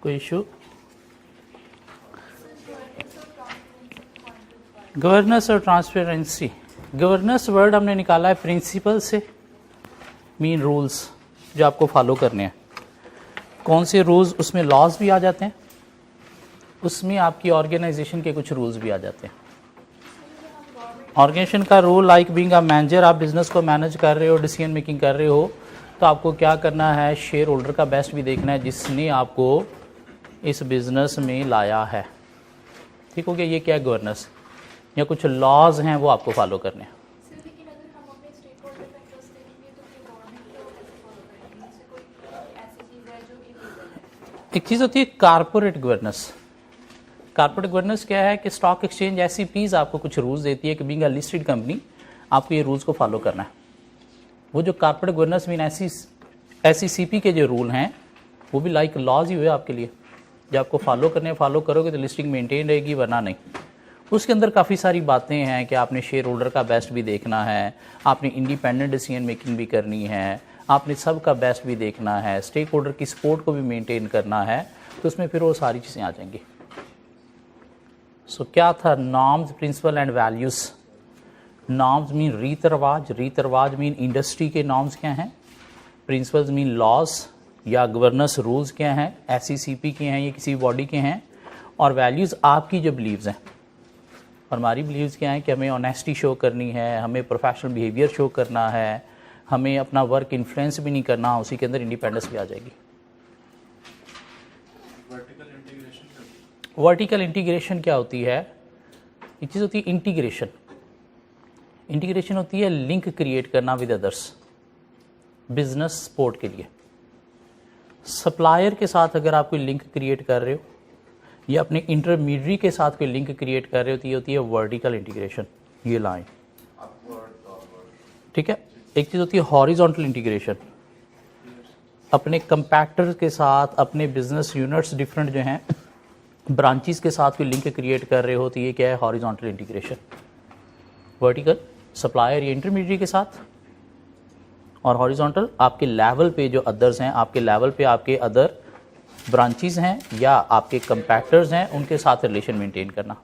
कोई issue? Governance और transparency. Governance word हमने निकाला है प्रिंसिपल से, मीन रूल्स जो आपको फॉलो करने हैं। कौन से रूल्स? उसमें लॉज भी आ जाते हैं, उसमें आपकी ऑर्गेनाइजेशन के कुछ रूल्स भी आ जाते हैं। ऑर्गेनाइजेशन का rule like being a manager, आप बिजनेस को मैनेज कर रहे हो, डिसीजन मेकिंग कर रहे हो, तो आपको क्या करना है, शेयर होल्डर का बेस्ट भी देखना है जिसने आपको इस बिजनेस में लाया है। ठीक हो गया? ये क्या है? गवर्नेंस। या कुछ लॉज हैं वो आपको फॉलो करने हैं। एक चीज़ होती है कारपोरेट गवर्नेंस। कारपोरेट गवर्नेंस क्या है कि स्टॉक एक्सचेंज ऐसी प्लीज आपको कुछ रूल्स देती है कि बीइंग अ लिस्टेड कंपनी आपको ये रूल्स को फॉलो करना है। वो जो कारपोरेट गवर्नेंस मीन ऐसी सीपी के जो रूल हैं वो भी लाइक लॉज ही हुए आपके लिए, जो आपको फॉलो करने फॉलो करोगे तो लिस्टिंग मेंटेन रहेगी, वरना नहीं। उसके अंदर काफ़ी सारी बातें हैं कि आपने शेयर होल्डर का बेस्ट भी देखना है, आपने इंडिपेंडेंट डिसीजन मेकिंग भी करनी है, आपने सबका बेस्ट भी देखना है, स्टेक होल्डर की सपोर्ट को भी मेंटेन करना है, तो उसमें फिर वो सारी चीज़ें आ जाएंगी। सो क्या था? Norms, principle and values. Norms mean रीत रिवाज, रीत रिवाज मीन इंडस्ट्री के नॉर्म्स क्या हैं, प्रिंसिपल्स मीन लॉज या गवर्नेंस रूल्स क्या हैं, SECP के हैं, ये किसी बॉडी के हैं, और वैल्यूज़ आपकी जो बिलीव्स हैं। और हमारी बिलीव्स क्या हैं कि हमें ऑनेस्टी शो करनी है, हमें प्रोफेशनल बिहेवियर शो करना है, हमें अपना वर्क इन्फ्लुएंस भी नहीं करना, उसी के अंदर इंडिपेंडेंस भी आ जाएगी। वर्टिकल इंटीग्रेशन क्या होती है? एक चीज़ होती है इंटीग्रेशन। इंटीग्रेशन होती है लिंक क्रिएट करना विद अदर्स, बिजनेस सपोर्ट के लिए। सप्लायर के साथ अगर आप कोई लिंक क्रिएट कर रहे हो या अपने इंटरमीडिएट के साथ कोई लिंक क्रिएट कर रहे हो तो ये होती है वर्टिकल इंटीग्रेशन, ये लाइन। ठीक है? एक चीज़ होती है हॉरिजॉन्टल इंटीग्रेशन, अपने कंपैक्टर के साथ, अपने बिजनेस यूनिट्स डिफरेंट जो हैं ब्रांचेस के साथ कोई लिंक क्रिएट कर रहे हो तो ये क्या है? Horizontal integration. वर्टिकल सप्लायर या इंटरमीडिएट के साथ, और हॉरिजॉन्टल आपके लेवल पे जो अदर्स हैं, आपके लेवल पे आपके अदर ब्रांचेस हैं या आपके कंपैक्टर्स हैं, उनके साथ रिलेशन मेंटेन करना।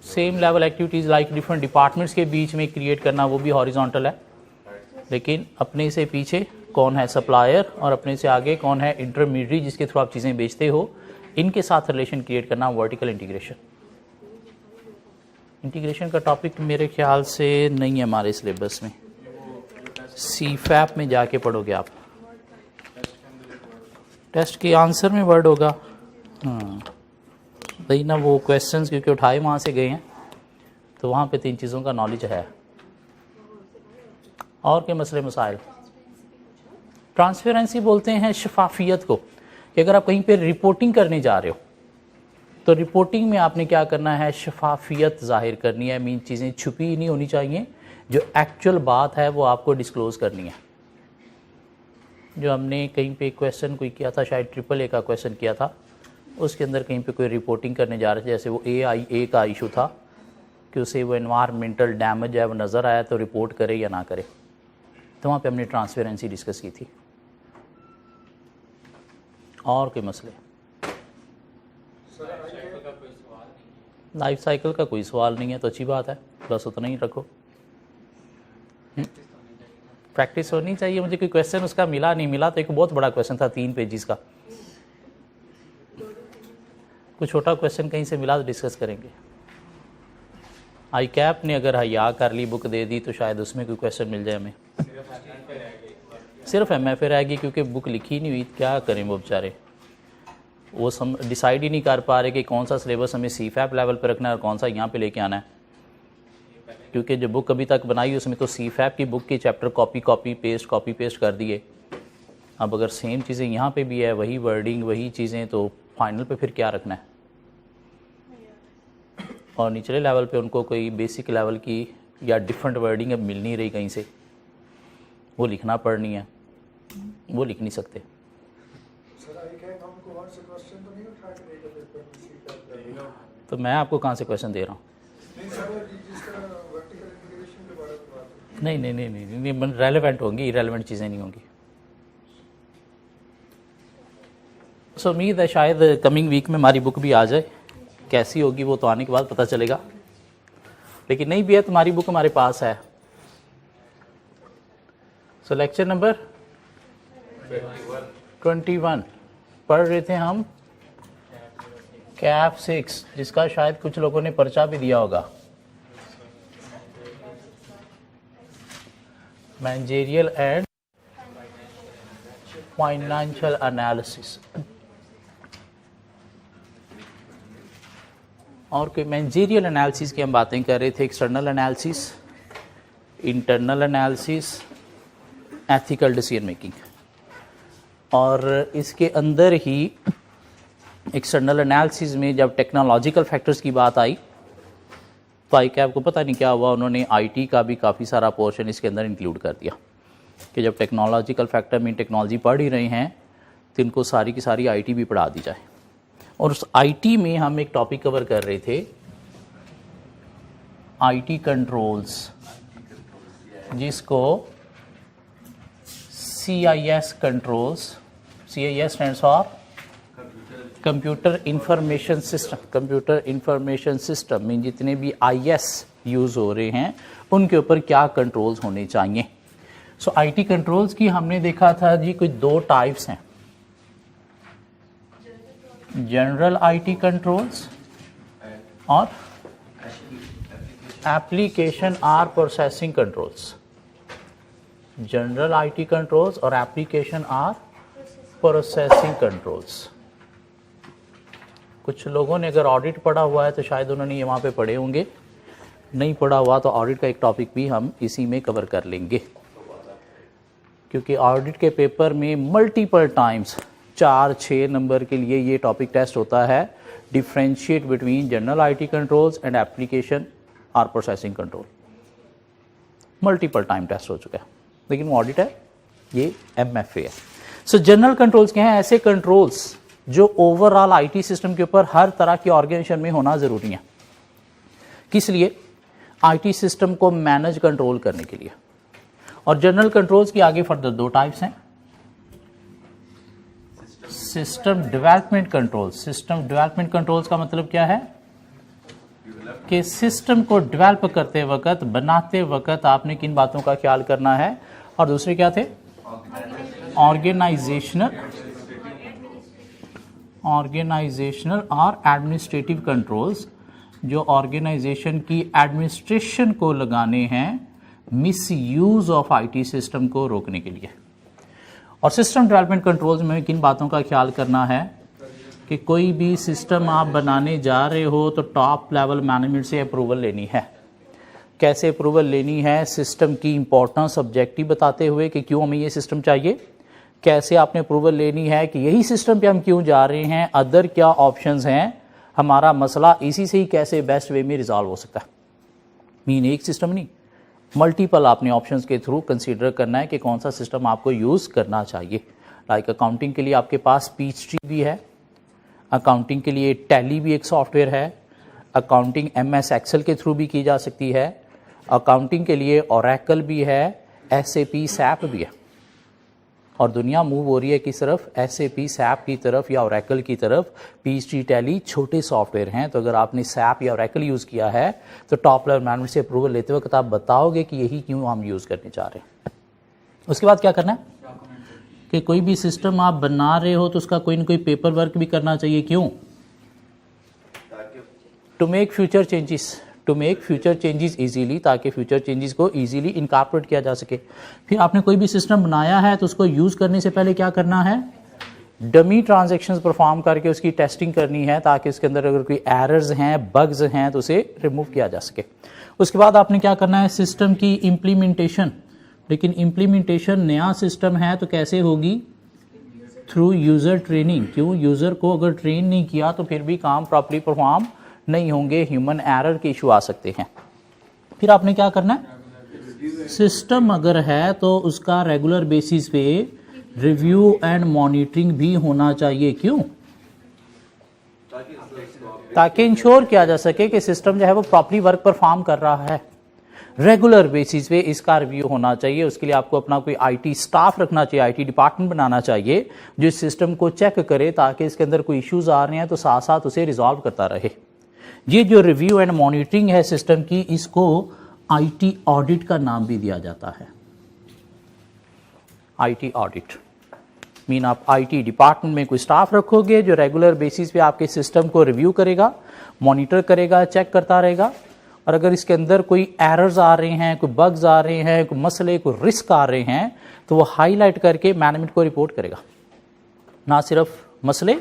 Same level activities like different departments के बीच में क्रिएट करना, वो भी हॉरिजॉन्टल है। लेकिन अपने से पीछे कौन है? सप्लायर, और अपने से आगे कौन है? इंटरमीडिएट, जिसके थ्रू आप चीज़ें बेचते हो, इनके साथ रिलेशन क्रिएट करना वर्टिकल इंटीग्रेशन। इंटीग्रेशन का टॉपिक मेरे ख्याल से नहीं है हमारे सिलेबस में, CFAP में जाके पढ़ोगे आप, टेस्ट के आंसर में वर्ड होगा। हाँ भाई ना, वो क्वेश्चंस क्योंकि उठाए वहाँ से गए हैं तो वहाँ पे 3 चीज़ों का नॉलेज है। और के मसले मसाइल? ट्रांसपेरेंसी बोलते हैं शफाफियत को, कि अगर आप कहीं पे रिपोर्टिंग करने जा रहे हो तो रिपोर्टिंग में आपने क्या करना है? शफाफियत जाहिर करनी है, मीन चीज़ें छुपी नहीं होनी चाहिए, जो एक्चुअल बात है वो आपको डिस्क्लोज करनी है। जो हमने कहीं पे क्वेश्चन कोई किया था, शायद AAA का क्वेश्चन किया था, उसके अंदर कहीं पे कोई रिपोर्टिंग करने जा रहे थे, जैसे वो AIA का इशू था कि उसे वो एनवायरमेंटल डैमेज है वो नज़र आया तो रिपोर्ट करे या ना करे, तो वहाँ पे हमने ट्रांसपेरेंसी डिस्कस की थी। और कोई मसले? लाइफ साइकिल का कोई सवाल नहीं है तो अच्छी बात है, बस उतना ही रखो। प्रैक्टिस होनी चाहिए। मुझे कोई क्वेश्चन उसका मिला नहीं, मिला तो एक बहुत बड़ा क्वेश्चन था 3 पेजेस का, कोई छोटा क्वेश्चन कहीं से मिला तो डिस्कस करेंगे। ICAP ने अगर हया कर ली, बुक दे दी, तो शायद उसमें कोई क्वेश्चन मिल जाए हमें। सिर्फ MFA रहेगी क्योंकि बुक लिखी नहीं हुई, क्या करें वो बेचारे, वो डिसाइड ही नहीं कर पा रहे कि कौन सा सिलेबस हमें CFAP लेवल पर रखना है और कौन सा यहाँ पे लेके आना है, क्योंकि जो बुक अभी तक बनाई उसमें तो CFAP की बुक के चैप्टर कॉपी पेस्ट कर दिए। अब अगर सेम चीज़ें यहाँ पे भी है, वही वर्डिंग वही चीज़ें, तो फाइनल पे फिर क्या रखना है? और निचले लेवल पे उनको कोई बेसिक लेवल की या डिफरेंट वर्डिंग अब मिल नहीं रही कहीं से, वो लिखना पड़नी है, वो लिख नहीं सकते। तो मैं आपको कहाँ से क्वेश्चन दे रहा हूँ? नहीं, रेलेवेंट होंगी, इरेलेवेंट चीज़ें नहीं होंगी। सो उम्मीद है शायद कमिंग वीक में हमारी बुक भी आ जाए। कैसी होगी वो तो आने के बाद पता चलेगा, लेकिन नहीं भी है तुम्हारी बुक हमारे पास है। सो लेक्चर नंबर 21 पढ़ रहे थे हम कैप 6, जिसका शायद कुछ लोगों ने पर्चा भी दिया होगा, मैनेजरियल एंड फाइनेंशियल एनालिसिस। और कोई मैनेजरियल एनालिसिस की हम बातें कर रहे थे, external analysis, internal analysis, ethical decision making. और इसके अंदर ही एक्सटर्नल एनालिसिस में जब टेक्नोलॉजिकल फैक्टर्स की बात आई तो आई कैप को पता नहीं क्या हुआ, उन्होंने आईटी का भी काफ़ी सारा पोर्शन इसके अंदर इंक्लूड कर दिया कि जब टेक्नोलॉजिकल फैक्टर में टेक्नोलॉजी पढ़ ही रहे हैं तो इनको सारी की सारी आईटी भी पढ़ा दी जाए। और उस आईटी में हम एक टॉपिक कवर कर रहे थे, आईटी कंट्रोल्स, जिसको CIS controls, CIS stands for computer information system. Computer information system में जितने भी IS यूज़ हो रहे हैं उनके ऊपर क्या कंट्रोल्स होने चाहिए। सो आईटी कंट्रोल्स की हमने देखा था जी कुछ दो टाइप्स हैं, जनरल आईटी कंट्रोल्स और application or processing controls. General IT controls और एप्लीकेशन आर प्रोसेसिंग कंट्रोल्स। कुछ लोगों ने अगर ऑडिट पढ़ा हुआ है तो शायद उन्होंने ये वहाँ पे पढ़े होंगे, नहीं पढ़ा हुआ तो ऑडिट का एक टॉपिक भी हम इसी में कवर कर लेंगे, क्योंकि ऑडिट के पेपर में मल्टीपल टाइम्स 4-6 नंबर के लिए ये टॉपिक टेस्ट होता है, differentiate between general IT controls and application or processing control. Multiple time test हो चुका है, लेकिन वो ऑडिट है, ये MFA है। सो जनरल कंट्रोल्स क्या है? ऐसे कंट्रोल्स जो ओवरऑल आईटी सिस्टम के ऊपर हर तरह की ऑर्गेनाइजेशन में होना जरूरी है। किस लिए? आईटी सिस्टम को मैनेज कंट्रोल करने के लिए। और जनरल कंट्रोल्स की आगे फर्दर दो टाइप्स हैं, system development controls. System development controls का मतलब क्या है कि सिस्टम को डेवलप करते वक्त, बनाते वक्त आपने किन बातों का ख्याल करना है। और दूसरे क्या थे? ऑर्गेनाइजेशनल और एडमिनिस्ट्रेटिव कंट्रोल्स, जो ऑर्गेनाइजेशन की एडमिनिस्ट्रेशन को लगाने हैं miss use of IT system को रोकने के लिए। और सिस्टम डेवलपमेंट कंट्रोल्स में किन बातों का ख्याल करना है कि कोई भी सिस्टम आप बनाने जा रहे हो तो टॉप लेवल मैनेजमेंट से अप्रूवल लेनी है। कैसे अप्रूवल लेनी है? सिस्टम की इंपॉर्टेंस ऑब्जेक्टिव बताते हुए कि क्यों हमें ये सिस्टम चाहिए। कैसे आपने अप्रूवल लेनी है कि यही सिस्टम पे हम क्यों जा रहे हैं, अदर क्या ऑप्शंस हैं, हमारा मसला इसी से ही कैसे बेस्ट वे में रिजॉल्व हो सकता है। मीन एक सिस्टम नहीं, मल्टीपल आपने ऑप्शंस के थ्रू कंसीडर करना है कि कौन सा सिस्टम आपको यूज़ करना चाहिए। लाइक अकाउंटिंग के लिए आपके पास पीएचडी भी है, अकाउंटिंग के लिए टैली भी एक सॉफ्टवेयर है, अकाउंटिंग MS एक्सेल के थ्रू भी की जा सकती है, अकाउंटिंग के लिए ओरेकल भी है, SAP SAP भी है। और दुनिया मूव हो रही है कि सिर्फ SAP SAP की तरफ या ओरेकल की तरफ। पीएचडी टैली छोटे सॉफ्टवेयर हैं, तो अगर आपने SAP या ओरेकल यूज़ किया है तो टॉप लेवल मैनेजमेंट से अप्रूवल लेते वक्त आप बताओगे कि यही क्यों हम यूज़ करने जा रहे हैं। उसके बाद क्या करना है कि कोई भी सिस्टम आप बना रहे हो तो उसका कोई ना कोई पेपर वर्क भी करना चाहिए। क्यों? To make future changes easily, ताकि फ्यूचर चेंजेस को इजीली इनकॉर्पोरेट किया जा सके। फिर आपने कोई भी सिस्टम बनाया है तो उसको यूज़ करने से पहले क्या करना है? डमी ट्रांजैक्शंस परफॉर्म करके उसकी टेस्टिंग करनी है, ताकि उसके अंदर अगर कोई एरर्स हैं, बग्स हैं तो उसे रिमूव किया जा सके। उसके बाद आपने क्या करना है? सिस्टम की इम्प्लीमेंटेशन। लेकिन इम्प्लीमेंटेशन नया सिस्टम है तो कैसे होगी? Through user training. क्यों? यूज़र को अगर ट्रेन नहीं किया तो फिर भी काम प्रॉपर्ली परफॉर्म नहीं होंगे, ह्यूमन एरर के इशू आ सकते हैं। फिर आपने क्या करना है? सिस्टम अगर है तो उसका रेगुलर बेसिस पे रिव्यू एंड मॉनिटरिंग भी होना चाहिए। क्यों? ताकि इंश्योर किया जा सके कि सिस्टम जो है वो प्रॉपर्ली वर्क परफॉर्म कर रहा है। रेगुलर बेसिस पे इसका रिव्यू होना चाहिए। उसके लिए आपको अपना कोई आईटी स्टाफ रखना चाहिए, आईटी डिपार्टमेंट बनाना चाहिए जो इस सिस्टम को चेक करे ताकि इसके अंदर कोई इश्यूज आ रहे हैं तो साथ साथ उसे रिजॉल्व करता रहे। ये जो रिव्यू एंड मॉनिटरिंग है सिस्टम की, इसको आईटी ऑडिट का नाम भी दिया जाता है। आईटी ऑडिट मीन आप आईटी डिपार्टमेंट में कोई स्टाफ रखोगे जो रेगुलर बेसिस पे आपके सिस्टम को रिव्यू करेगा, मॉनिटर करेगा, चेक करता रहेगा, और अगर इसके अंदर कोई एरर्स आ रहे हैं, कोई बग्स आ रहे हैं, कोई मसले, कोई रिस्क आ रहे हैं तो वो हाईलाइट करके मैनेजमेंट को रिपोर्ट करेगा। ना सिर्फ मसले,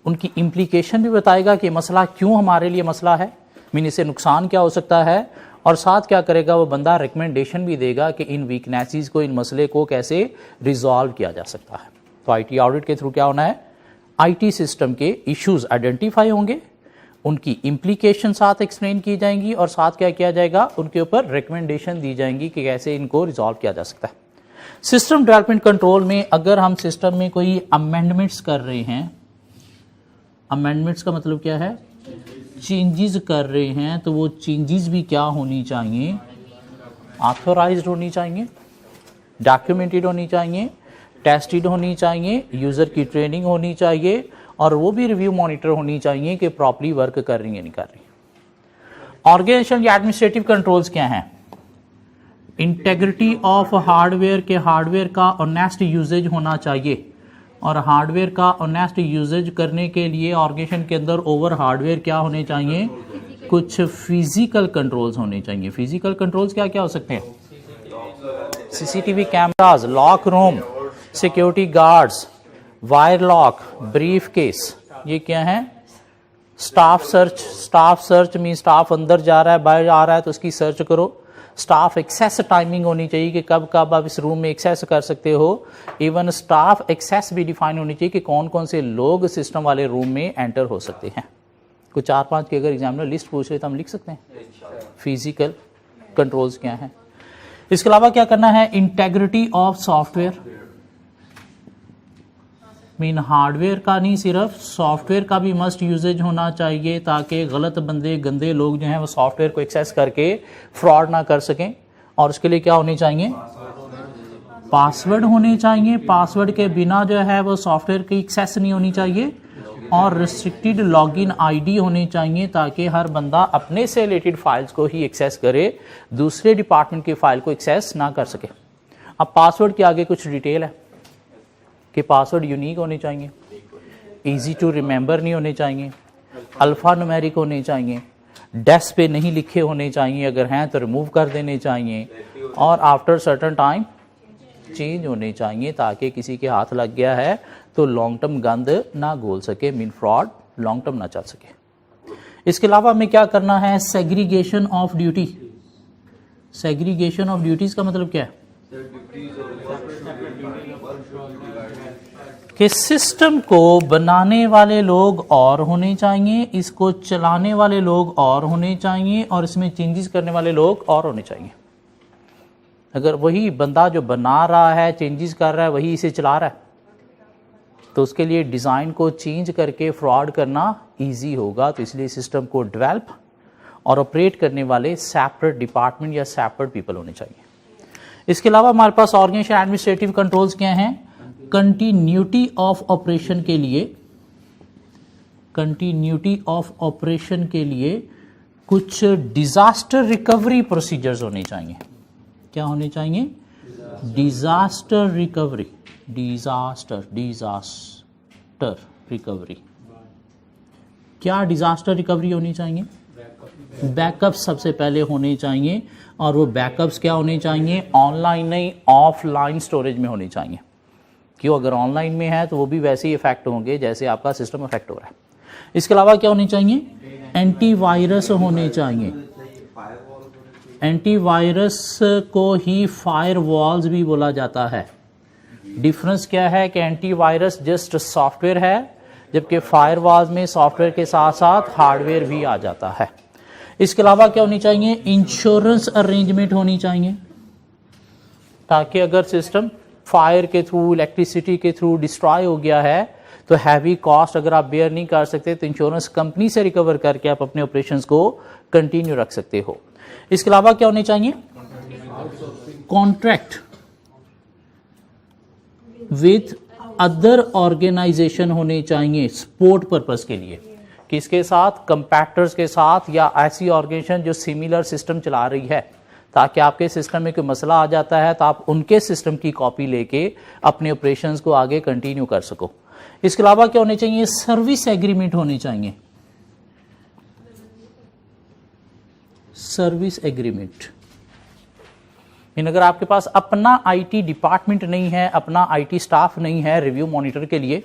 उनकी इम्प्लीकेशन भी बताएगा कि मसला क्यों हमारे लिए मसला है, मीन इससे नुकसान क्या हो सकता है, और साथ क्या करेगा वो बंदा रिकमेंडेशन भी देगा कि इन वीकनेसेस को, इन मसले को कैसे रिजॉल्व किया जा सकता है। तो आईटी ऑडिट के थ्रू क्या होना है, आईटी सिस्टम के इश्यूज आइडेंटिफाई होंगे, उनकी इम्प्लीकेशन साथ एक्सप्लेन की जाएंगी, और साथ क्या किया जाएगा, उनके ऊपर रिकमेंडेशन दी जाएंगी कि कैसे इनको रिजॉल्व किया जा सकता है। सिस्टम डेवलपमेंट कंट्रोल में अगर हम सिस्टम में कोई अमेंडमेंट्स कर रहे हैं, अमेंडमेंट्स का मतलब क्या है, चेंजेस कर रहे हैं, तो वो चेंजेस भी क्या होनी चाहिए, ऑथोराइज्ड होनी चाहिए, डॉक्यूमेंटेड होनी चाहिए, टेस्टेड होनी चाहिए, यूज़र की ट्रेनिंग होनी चाहिए, और वो भी रिव्यू मॉनिटर होनी चाहिए कि प्रॉपर्ली वर्क कर रही है नहीं कर रही। ऑर्गेनाइजेशन या एडमिनिस्ट्रेटिव कंट्रोल्स क्या हैं, इंटेग्रिटी ऑफ हार्डवेयर के हार्डवेयर का ऑनेस्ट यूजेज होना चाहिए, और हार्डवेयर का ऑनेस्ट यूजेज करने के लिए ऑर्गेनाइजेशन के अंदर ओवर हार्डवेयर क्या होने चाहिए, कुछ फिजिकल कंट्रोल्स होने चाहिए। फिजिकल कंट्रोल्स क्या क्या हो सकते हैं, CCTV cameras, lock room, security guards, wire lock, brief case, ये क्या है, staff search, staff search mean staff अंदर जा रहा है, बाहर आ रहा है तो उसकी सर्च करो। स्टाफ एक्सेस टाइमिंग होनी चाहिए कि कब कब आप इस रूम में एक्सेस कर सकते हो। इवन स्टाफ एक्सेस भी डिफाइन होनी चाहिए कि कौन कौन से लोग सिस्टम वाले रूम में एंटर हो सकते हैं। कुछ 4-5 की अगर एग्जामिनर लिस्ट पूछ रहे तो हम लिख सकते हैं फिजिकल कंट्रोल्स क्या है। इसके अलावा क्या करना है, integrity of software, mean hardware का नहीं सिर्फ सॉफ्टवेयर का भी मस्ट यूजेज होना चाहिए ताकि गलत बंदे, गंदे लोग जो हैं वो सॉफ्टवेयर को एक्सेस करके फ्रॉड ना कर सकें। और उसके लिए क्या होने चाहिए, पासवर्ड होने चाहिए, पासवर्ड के बिना जो है वो सॉफ्टवेयर की एक्सेस नहीं होनी चाहिए, और रिस्ट्रिक्टेड लॉगिन आईडी होनी चाहिए ताकि हर बंदा अपने से रिलेटेड फाइल्स को ही एक्सेस करे, दूसरे डिपार्टमेंट की फाइल को एक्सेस ना कर सके। अब पासवर्ड के आगे कुछ डिटेल है कि पासवर्ड यूनिक होने चाहिए, इजी टू रिमेंबर नहीं होने चाहिए, अल्फा न्यूमेरिक होने चाहिए, डेस्क पे नहीं लिखे होने चाहिए, अगर हैं तो रिमूव कर देने चाहिए, और आफ्टर सर्टेन टाइम चेंज होने चाहिए ताकि किसी के हाथ लग गया है तो लॉन्ग टर्म गंद ना घोल सके, मीन फ्रॉड लॉन्ग टर्म ना चल सके। इसके अलावा हमें क्या करना है, segregation of duty. Segregation of duties का मतलब क्या है कि सिस्टम को बनाने वाले लोग और होने चाहिए, इसको चलाने वाले लोग और होने चाहिए, और इसमें चेंजेस करने वाले लोग और होने चाहिए। अगर वही बंदा जो बना रहा है, चेंजेस कर रहा है, वही इसे चला रहा है, तो उसके लिए डिज़ाइन को चेंज करके फ्रॉड करना इजी होगा। तो इसलिए सिस्टम को डेवलप और ऑपरेट करने वाले सेपरेट डिपार्टमेंट या सेपरेट पीपल होने चाहिए। इसके अलावा हमारे पास ऑर्गेनाइजेशन एडमिनिस्ट्रेटिव कंट्रोल्स क्या हैं, कंटिन्यूटी ऑफ ऑपरेशन के लिए, कंटिन्यूटी ऑफ ऑपरेशन के लिए कुछ डिजास्टर रिकवरी प्रोसीजर्स होने चाहिए। क्या होने चाहिए, डिजास्टर रिकवरी, डिजास्टर रिकवरी। क्या डिजास्टर रिकवरी होनी चाहिए, बैकअप्स सबसे पहले होने चाहिए, और वो बैकअप्स क्या होने चाहिए, ऑनलाइन नहीं ऑफलाइन स्टोरेज में होने चाहिए। क्यों, अगर ऑनलाइन में है तो वो भी वैसे ही इफेक्ट होंगे जैसे आपका सिस्टम इफेक्ट हो रहा है। इसके अलावा क्या होने चाहिए, एंटीवायरस होने चाहिए। एंटीवायरस को ही फायरवॉल्स भी बोला जाता है। डिफरेंस क्या है कि एंटीवायरस जस्ट सॉफ्टवेयर है, जबकि फायरवॉल्स में सॉफ्टवेयर के साथ साथ हार्डवेयर भी आ जाता है। इसके अलावा क्या होनी चाहिए, इंश्योरेंस अरेंजमेंट होनी चाहिए, ताकि अगर सिस्टम फायर के थ्रू, इलेक्ट्रिसिटी के थ्रू डिस्ट्रॉय हो गया है तो हैवी कॉस्ट अगर आप बेयर नहीं कर सकते तो इंश्योरेंस कंपनी से रिकवर करके आप अपने ऑपरेशंस को कंटिन्यू रख सकते हो। इसके अलावा क्या होने चाहिए? कॉन्ट्रैक्ट विथ अदर ऑर्गेनाइजेशन होने चाहिए सपोर्ट पर्पस के लिए। किसके साथ? कंपैक्टर्स के साथ या ऐसी ऑर्गेनाइजेशन जो सिमिलर सिस्टम चला रही है, ताकि आपके सिस्टम में कोई मसला आ जाता है तो आप उनके सिस्टम की कॉपी लेके अपने ऑपरेशंस को आगे कंटिन्यू कर सको। इसके अलावा क्या होने चाहिए? सर्विस एग्रीमेंट होने चाहिए। सर्विस एग्रीमेंट इन अगर आपके पास अपना आईटी डिपार्टमेंट नहीं है, अपना आईटी स्टाफ नहीं है रिव्यू मॉनिटर के लिए,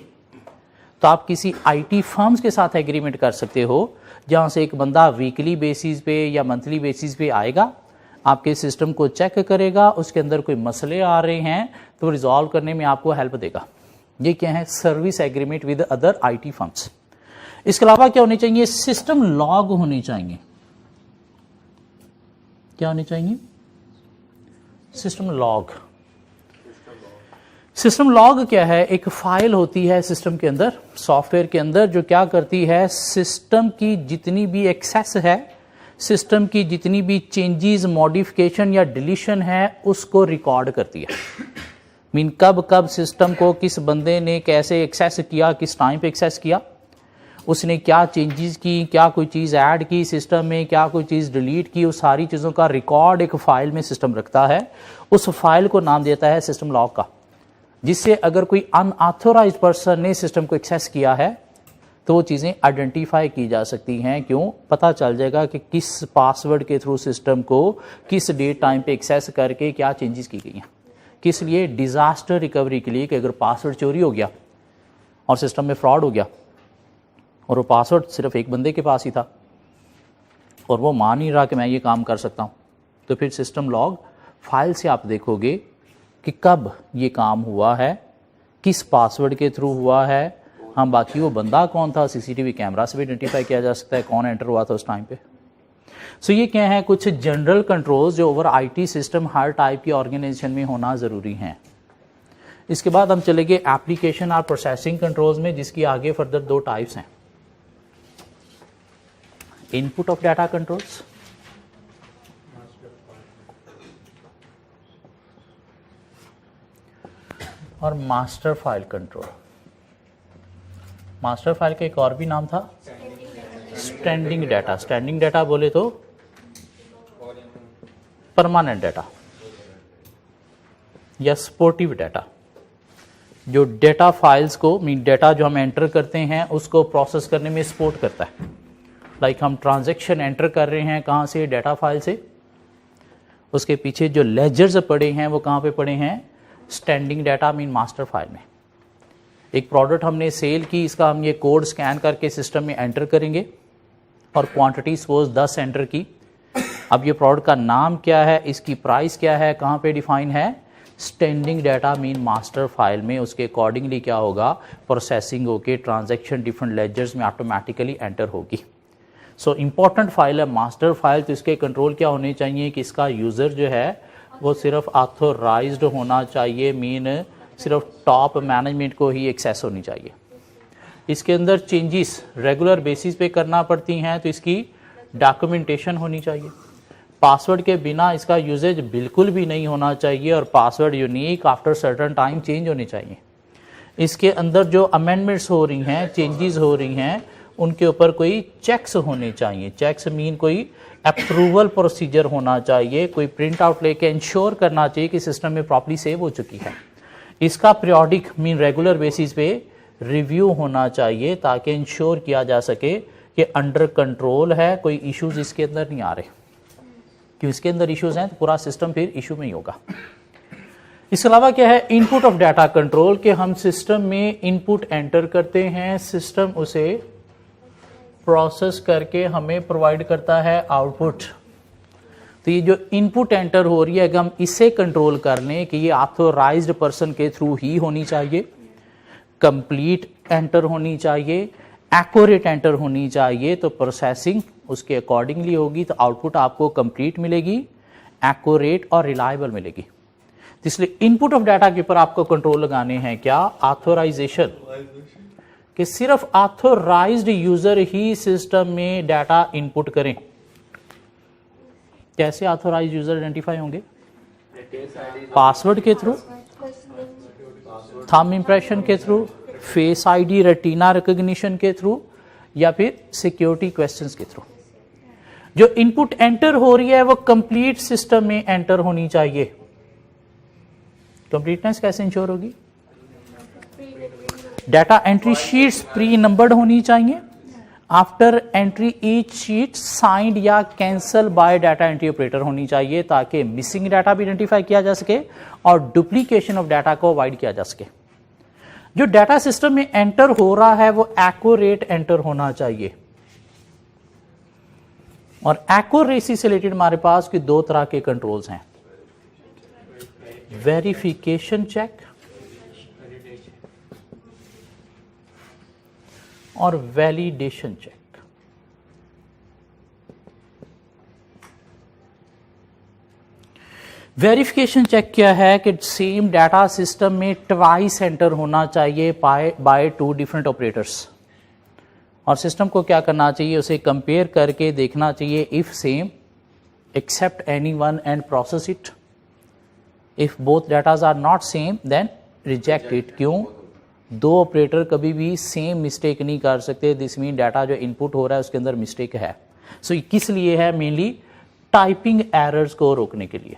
तो आप किसी आईटी फर्म्स के साथ एग्रीमेंट कर सकते हो, जहां से एक बंदा वीकली बेसिस पे या मंथली बेसिस पे आएगा, आपके सिस्टम को चेक करेगा, उसके अंदर कोई मसले आ रहे हैं तो रिजॉल्व करने में आपको हेल्प देगा। ये क्या है? Service agreement with other IT firms. इसके अलावा क्या होने चाहिए? सिस्टम लॉग होने चाहिए। क्या होने चाहिए? System log. सिस्टम लॉग क्या है? एक फाइल होती है सिस्टम के अंदर, सॉफ्टवेयर के अंदर, जो क्या करती है? सिस्टम की जितनी भी एक्सेस है, सिस्टम की जितनी भी चेंजेस, मॉडिफिकेशन या डिलीशन है, उसको रिकॉर्ड करती है। मीन कब कब सिस्टम को किस बंदे ने कैसे एक्सेस किया, किस टाइम पे एक्सेस किया, उसने क्या चेंजेस की, क्या कोई चीज़ ऐड की सिस्टम में, क्या कोई चीज़ डिलीट की, उस सारी चीज़ों का रिकॉर्ड एक फाइल में सिस्टम रखता है। उस फाइल को नाम देता है सिस्टम लॉग का, जिससे अगर कोई अनऑथोराइज्ड पर्सन ने सिस्टम को एक्सेस किया है तो वो चीज़ें आइडेंटिफाई की जा सकती हैं। क्यों? पता चल जाएगा कि किस पासवर्ड के थ्रू सिस्टम को किस डेट टाइम पे एक्सेस करके क्या चेंजेस की गई हैं। किस लिए? डिजास्टर रिकवरी के लिए, कि अगर पासवर्ड चोरी हो गया और सिस्टम में फ्रॉड हो गया और वो पासवर्ड सिर्फ एक बंदे के पास ही था और वो मान नहीं रहा कि मैं ये काम कर सकता हूँ, तो फिर सिस्टम लॉग फाइल से आप देखोगे कि कब ये काम हुआ है, किस पासवर्ड के थ्रू हुआ है, हाँ बाकी वो बंदा कौन था, सीसीटीवी कैमरा से भी आइडेंटिफाई किया जा सकता है कौन एंटर हुआ था उस टाइम पे। सो ये क्या है? कुछ जनरल कंट्रोल्स जो over IT system her type की ऑर्गेनाइजेशन में होना ज़रूरी है। इसके बाद हम चलेंगे एप्लीकेशन और प्रोसेसिंग कंट्रोल्स में, जिसकी आगे फर्दर दो टाइप्स हैं। इनपुट ऑफ डाटा कंट्रोल्स और master file control. Master file का एक और भी नाम था स्टैंडिंग डाटा। स्टैंडिंग डाटा बोले तो परमानेंट डाटा या सपोर्टिव डाटा, जो डेटा फाइल्स को, मीन डेटा जो हम एंटर करते हैं उसको प्रोसेस करने में सपोर्ट करता है। लाइक हम ट्रांजैक्शन एंटर कर रहे हैं कहाँ से? डेटा फाइल से। उसके पीछे जो लेजर्स पड़े हैं वो कहाँ पे पड़े हैं? Standing data mean master file में। एक प्रोडक्ट हमने सेल की, इसका हम ये कोड स्कैन करके सिस्टम में एंटर करेंगे और क्वांटिटी सपोज 10 एंटर की। अब ये प्रोडक्ट का नाम क्या है, इसकी प्राइस क्या है, कहाँ पे डिफाइन है? Standing data mean master file में। उसके अकॉर्डिंगली क्या होगा? प्रोसेसिंग होके ट्रांजैक्शन डिफरेंट लेजर्स में ऑटोमेटिकली एंटर होगी। सो इंपॉर्टेंट फाइल है मास्टर फाइल। तो इसके कंट्रोल क्या होने चाहिए कि इसका यूज़र जो है वो सिर्फ ऑथोराइज्ड होना चाहिए, मीन सिर्फ टॉप मैनेजमेंट को ही एक्सेस होनी चाहिए। इसके अंदर चेंजेस रेगुलर बेसिस पे करना पड़ती हैं, तो इसकी डॉक्यूमेंटेशन होनी चाहिए। पासवर्ड के बिना इसका यूजेज बिल्कुल भी नहीं होना चाहिए और password unique after certain time change होने चाहिए। इसके अंदर जो अमेंडमेंट्स हो रही हैं, चेंजेस हो रही हैं, उनके ऊपर कोई चेक्स होने चाहिए। चेक्स मीन कोई अप्रूवल प्रोसीजर होना चाहिए, कोई प्रिंट आउट लेके इंश्योर करना चाहिए कि सिस्टम में प्रॉपर्ली सेव हो चुकी है। इसका पीरियोडिक मीन रेगुलर बेसिस पे रिव्यू होना चाहिए, ताकि इंश्योर किया जा सके कि अंडर कंट्रोल है, कोई इश्यूज इसके अंदर नहीं आ रहे। कि इसके अंदर इश्यूज हैं तो पूरा सिस्टम फिर इशू में ही होगा। इसके अलावा क्या है? इनपुट ऑफ डाटा कंट्रोल, के हम सिस्टम में इनपुट एंटर करते हैं, सिस्टम उसे प्रोसेस करके हमें प्रोवाइड करता है आउटपुट। तो ये जो इनपुट एंटर हो रही है, अगर हम इसे कंट्रोल कर लें कि ये ऑथोराइज्ड पर्सन के थ्रू ही होनी चाहिए, कंप्लीट एंटर होनी चाहिए, एक्यूरेट एंटर होनी चाहिए, तो प्रोसेसिंग उसके अकॉर्डिंगली होगी, तो आउटपुट आपको कंप्लीट मिलेगी, एक्यूरेट और रिलायबल मिलेगी। तो इसलिए इनपुट ऑफ डाटा के ऊपर आपको कंट्रोल लगाने हैं क्या? ऑथोराइजेशन, कि सिर्फ ऑथोराइज्ड यूजर ही सिस्टम में डाटा इनपुट करें। कैसे ऑथोराइज यूजर आइडेंटिफाई होंगे? पासवर्ड के थ्रू, थंब इंप्रेशन के through, face ID retina recognition के थ्रू, या फिर सिक्योरिटी क्वेश्चंस के थ्रू। जो इनपुट एंटर हो रही है वो कंप्लीट सिस्टम में एंटर होनी चाहिए। कंप्लीटनेस कैसे इंश्योर होगी? Data entry sheets pre numbered होनी चाहिए। After entry each sheet signed या cancel by data entry operator होनी चाहिए, ताकि मिसिंग डाटा भी आइडेंटिफाई किया जा सके और डुप्लीकेशन ऑफ डाटा को अवॉइड किया जा सके। जो डाटा सिस्टम में एंटर हो रहा है वो एक्यूरेट एंटर होना चाहिए। और एक्यूरेसी से रिलेटेड हमारे पास की दो तरह के कंट्रोल्स हैं, वेरिफिकेशन चेक और वैलिडेशन चेक। वेरिफिकेशन चेक क्या है कि सेम डाटा सिस्टम में ट्वाइस एंटर होना चाहिए बाय टू डिफरेंट ऑपरेटर्स, और सिस्टम को क्या करना चाहिए, उसे कंपेयर करके देखना चाहिए if same accept any one and process it, if both datas are not same then reject it. क्यों? दो ऑपरेटर कभी भी सेम मिस्टेक नहीं कर सकते, दिस मीन डाटा जो इनपुट हो रहा है उसके अंदर मिस्टेक है। सो किस लिए है? मेनली टाइपिंग एरर्स को रोकने के लिए।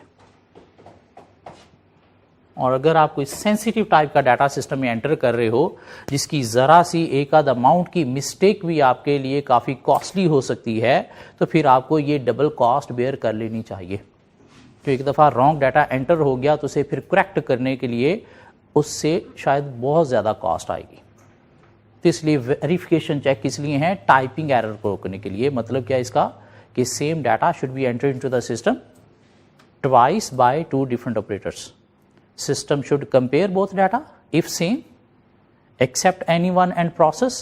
और अगर आप कोई सेंसिटिव टाइप का डाटा सिस्टम में एंटर कर रहे हो जिसकी जरा सी एक आध अमाउंट की मिस्टेक भी आपके लिए काफी कॉस्टली हो सकती है, तो फिर आपको ये डबल कॉस्ट बेयर कर लेनी चाहिए। तो एक दफा रॉन्ग डाटा एंटर हो गया तो उसे फिर करेक्ट करने के लिए उससे शायद बहुत ज्यादा कॉस्ट आएगी। तो इसलिए वेरिफिकेशन चेक इसलिए है टाइपिंग एरर को रोकने के लिए। मतलब क्या इसका कि same data should be enter into the system twice bye two different operators. System should compare both data if same, accept any one and process.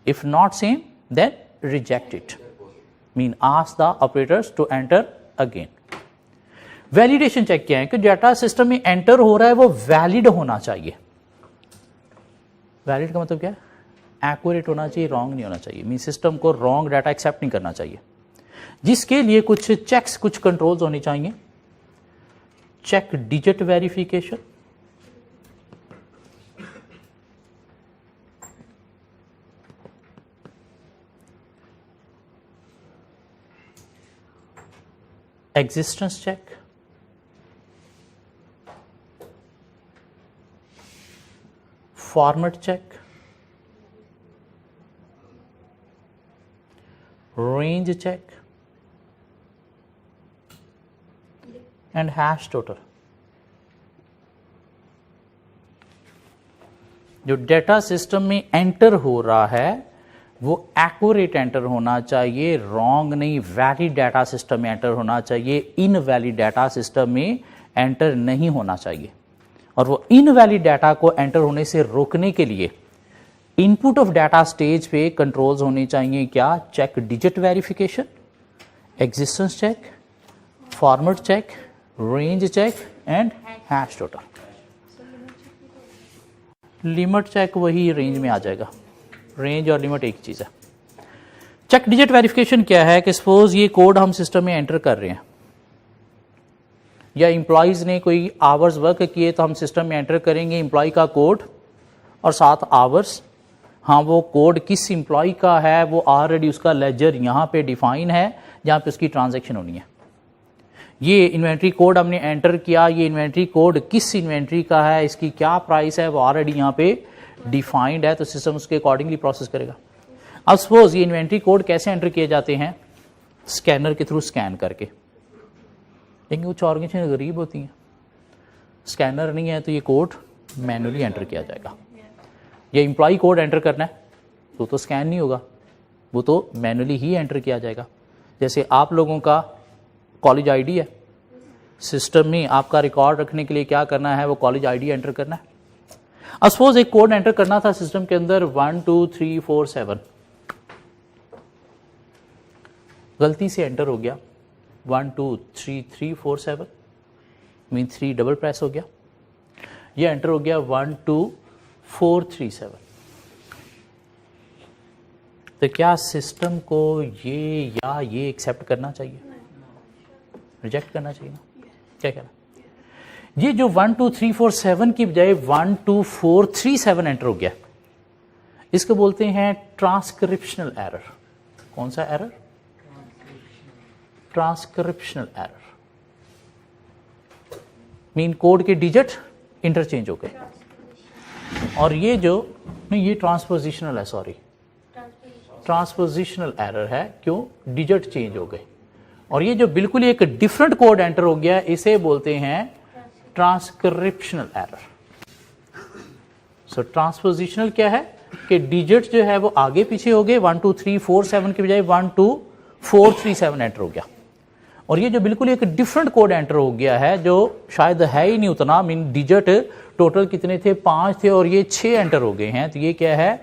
If not same, then reject it. Mean ask the operators to enter again. Validation check क्या है कि data system में enter हो रहा है वो valid होना चाहिए। वैलिड का मतलब क्या है? एक्यूरेट होना चाहिए, रॉन्ग नहीं होना चाहिए। मीन सिस्टम को रॉन्ग डाटा एक्सेप्ट नहीं करना चाहिए, जिसके लिए कुछ चेक्स, कुछ कंट्रोल्स होने चाहिए। Check digit verification, existence check, format check, range check and hash total. जो डाटा सिस्टम में एंटर हो रहा है वो एक्यूरेट एंटर होना चाहिए, रॉन्ग नहीं। वैलिड डाटा सिस्टम में एंटर होना चाहिए, इनवैलिड डाटा सिस्टम में एंटर नहीं होना चाहिए। और वो इनवैलिड डाटा को एंटर होने से रोकने के लिए इनपुट ऑफ डाटा स्टेज पे कंट्रोल्स होने चाहिए। क्या? Check digit verification, existence check, format check, range check and hash total. Limit check वही रेंज में आ जाएगा, रेंज और लिमिट एक चीज है। चेक डिजिट वेरिफिकेशन क्या है कि सपोज ये कोड हम सिस्टम में एंटर कर रहे हैं, या एम्प्लॉइज ने कोई आवर्स वर्क किए तो हम सिस्टम में एंटर करेंगे एम्प्लॉय का कोड और साथ आवर्स। हाँ, वो कोड किस एम्प्लॉय का है वो ऑलरेडी उसका लेजर यहाँ पे डिफाइन है जहाँ पे उसकी ट्रांजैक्शन होनी है। ये इन्वेंट्री कोड हमने एंटर किया, ये इन्वेंट्री कोड किस इन्वेंट्री का है, इसकी क्या प्राइस है, वो ऑलरेडी यहाँ पे डिफाइंड है, तो सिस्टम उसके अकॉर्डिंगली प्रोसेस करेगा। अब सपोज ये इन्वेंट्री कोड कैसे एंटर किए जाते हैं? स्कैनर के थ्रू स्कैन करके। लेकिन कुछ ऑर्गेनाइजेशन गरीब होती हैं, स्कैनर नहीं है तो ये कोड मैनुअली एंटर किया जाएगा। ये एम्प्लॉय कोड एंटर करना है तो स्कैन नहीं होगा, वो तो मैनुअली ही एंटर किया जाएगा। जैसे आप लोगों का कॉलेज आईडी है, सिस्टम में आपका रिकॉर्ड रखने के लिए क्या करना है, वो कॉलेज आईडी एंटर करना है। अब सपोज एक कोड एंटर करना था सिस्टम के अंदर 1 2 3 4 7, गलती से एंटर हो गया 1 2 3 3 4 7, मीन 3 डबल प्रेस हो गया, ये एंटर हो गया 1 2 4 3 7। तो क्या सिस्टम को ये या ये एक्सेप्ट करना चाहिए? रिजेक्ट करना चाहिए ना, क्या कहना? ये जो 1 2 3 4 7 की बजाय 1 2 4 3 7 एंटर हो गया, इसको बोलते हैं ट्रांसक्रिप्शनल एरर। कौन सा error? Transcriptional error. Mean code के डिजिट इंटरचेंज हो गए, और ये जो नहीं, ये ट्रांसपोजिशनल है, सॉरी, ट्रांसपोजिशनल एरर है। क्यों? डिजिट चेंज हो गए, और ये जो बिल्कुल एक डिफरेंट कोड एंटर हो गया, इसे बोलते हैं ट्रांसक्रिप्शनल एरर। सो ट्रांसपोजिशनल क्या है कि डिजिट जो है वो आगे पीछे हो गए, 1 2 3 4 7 की बजाय 1 2 4 3 7 एंटर हो गया, और ये जो बिल्कुल एक डिफरेंट कोड एंटर हो गया है जो शायद है ही नहीं उतना, मीन डिजिट टोटल कितने थे? 5 थे, और ये 6 एंटर हो गए हैं, तो ये क्या है?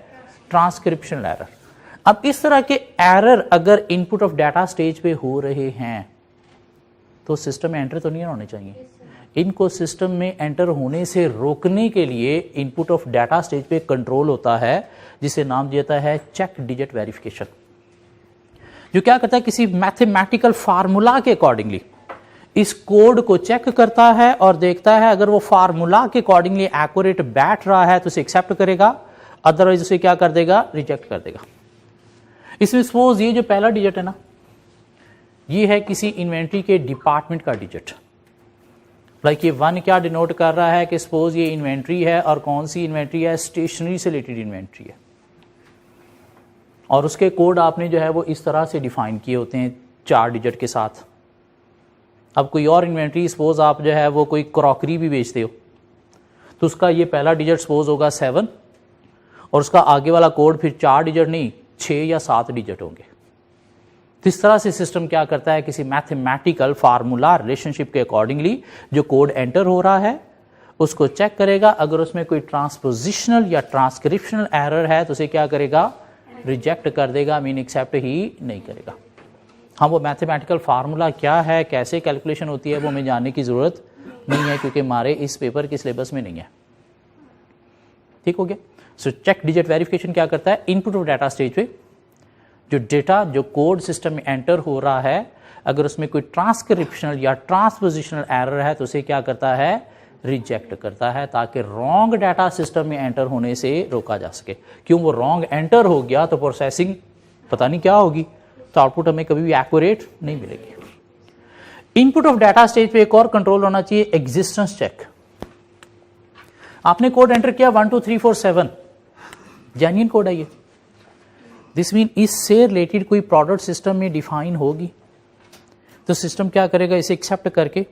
Transcriptional error. अब इस तरह के एरर अगर इनपुट ऑफ डाटा स्टेज पे हो रहे हैं तो सिस्टम में एंटर तो नहीं होने चाहिए। इनको सिस्टम में एंटर होने से रोकने के लिए इनपुट ऑफ डाटा स्टेज पे कंट्रोल होता है, जिसे नाम दिया जाता है चेक डिजिट वेरिफिकेशन, जो क्या करता है? किसी मैथमेटिकल फार्मूला के अकॉर्डिंगली इस कोड को चेक करता है और देखता है अगर वो फार्मूला के अकॉर्डिंगली एक्यूरेट बैठ रहा है तो उसे एक्सेप्ट करेगा, अदरवाइज उसे क्या कर देगा? रिजेक्ट कर देगा। इसमें सपोज ये जो पहला डिजिट है ना, ये है किसी इन्वेंट्री के डिपार्टमेंट का डिजिट। लाइक ये 1 क्या डिनोट कर रहा है कि सपोज ये इन्वेंट्री है, और कौन सी इन्वेंट्री है? स्टेशनरी से रिलेटेड इन्वेंट्री है, और उसके कोड आपने जो है वो इस तरह से डिफाइन किए होते हैं 4 डिजिट के साथ। अब कोई और इन्वेंट्री, सपोज आप जो है वो कोई क्रॉकरी भी बेचते हो, तो उसका ये पहला डिजिट सपोज होगा 7, और उसका आगे वाला कोड फिर 4 डिजिट नहीं 6 या 7 डिजिट होंगे। तो इस तरह से सिस्टम क्या करता है? किसी मैथमेटिकल फार्मूला रिलेशनशिप के अकॉर्डिंगली जो कोड एंटर हो रहा है उसको चेक करेगा, अगर उसमें कोई ट्रांसपोजिशनल या ट्रांसक्रिप्शनल एरर है तो उसे क्या करेगा? रिजेक्ट कर देगा, मीन एक्सेप्ट ही नहीं करेगा। हाँ, वो मैथमेटिकल फार्मूला क्या है, कैसे कैलकुलेशन होती है, वो हमें जानने की जरूरत नहीं है, क्योंकि हमारे इस पेपर के सिलेबस में नहीं है। ठीक हो गया? सो चेक डिजिट वेरिफिकेशन क्या करता है? इनपुट ऑफ डाटा स्टेज पे जो डेटा, जो कोड सिस्टम में एंटर हो रहा है, अगर उसमें कोई ट्रांसक्रिप्शनल या ट्रांसपोजिशनल एरर है तो उसे क्या करता है? रिजेक्ट करता है, ताकि रॉन्ग डाटा सिस्टम में एंटर होने से रोका जा सके। क्यों? वो रॉन्ग एंटर हो गया तो प्रोसेसिंग पता नहीं क्या होगी, तो आउटपुट हमें कभी भी एक्यूरेट नहीं मिलेगी। इनपुट ऑफ डाटा स्टेज पे एक और कंट्रोल होना चाहिए, एग्जिस्टेंस चेक। आपने कोड एंटर किया 1 2 3 4 7, जेन्युइन कोड है ये, दिस मीन इससे रिलेटेड कोई प्रोडक्ट सिस्टम में डिफाइन होगी, तो सिस्टम क्या करेगा? इसे एक्सेप्ट करके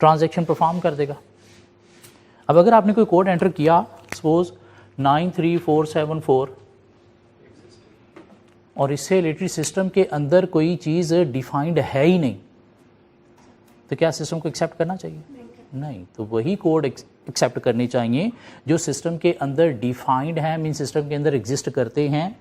ट्रांजैक्शन परफॉर्म कर देगा। अब अगर आपने कोई कोड एंटर किया सपोज 93474 और इससे रिलेटेड सिस्टम के अंदर कोई चीज डिफाइंड है ही नहीं, तो क्या सिस्टम को एक्सेप्ट करना चाहिए? नहीं। तो वही कोड एक्सेप्ट करने चाहिए जो सिस्टम के अंदर डिफाइंड है, मीन सिस्टम के अंदर एग्जिस्ट करते हैं।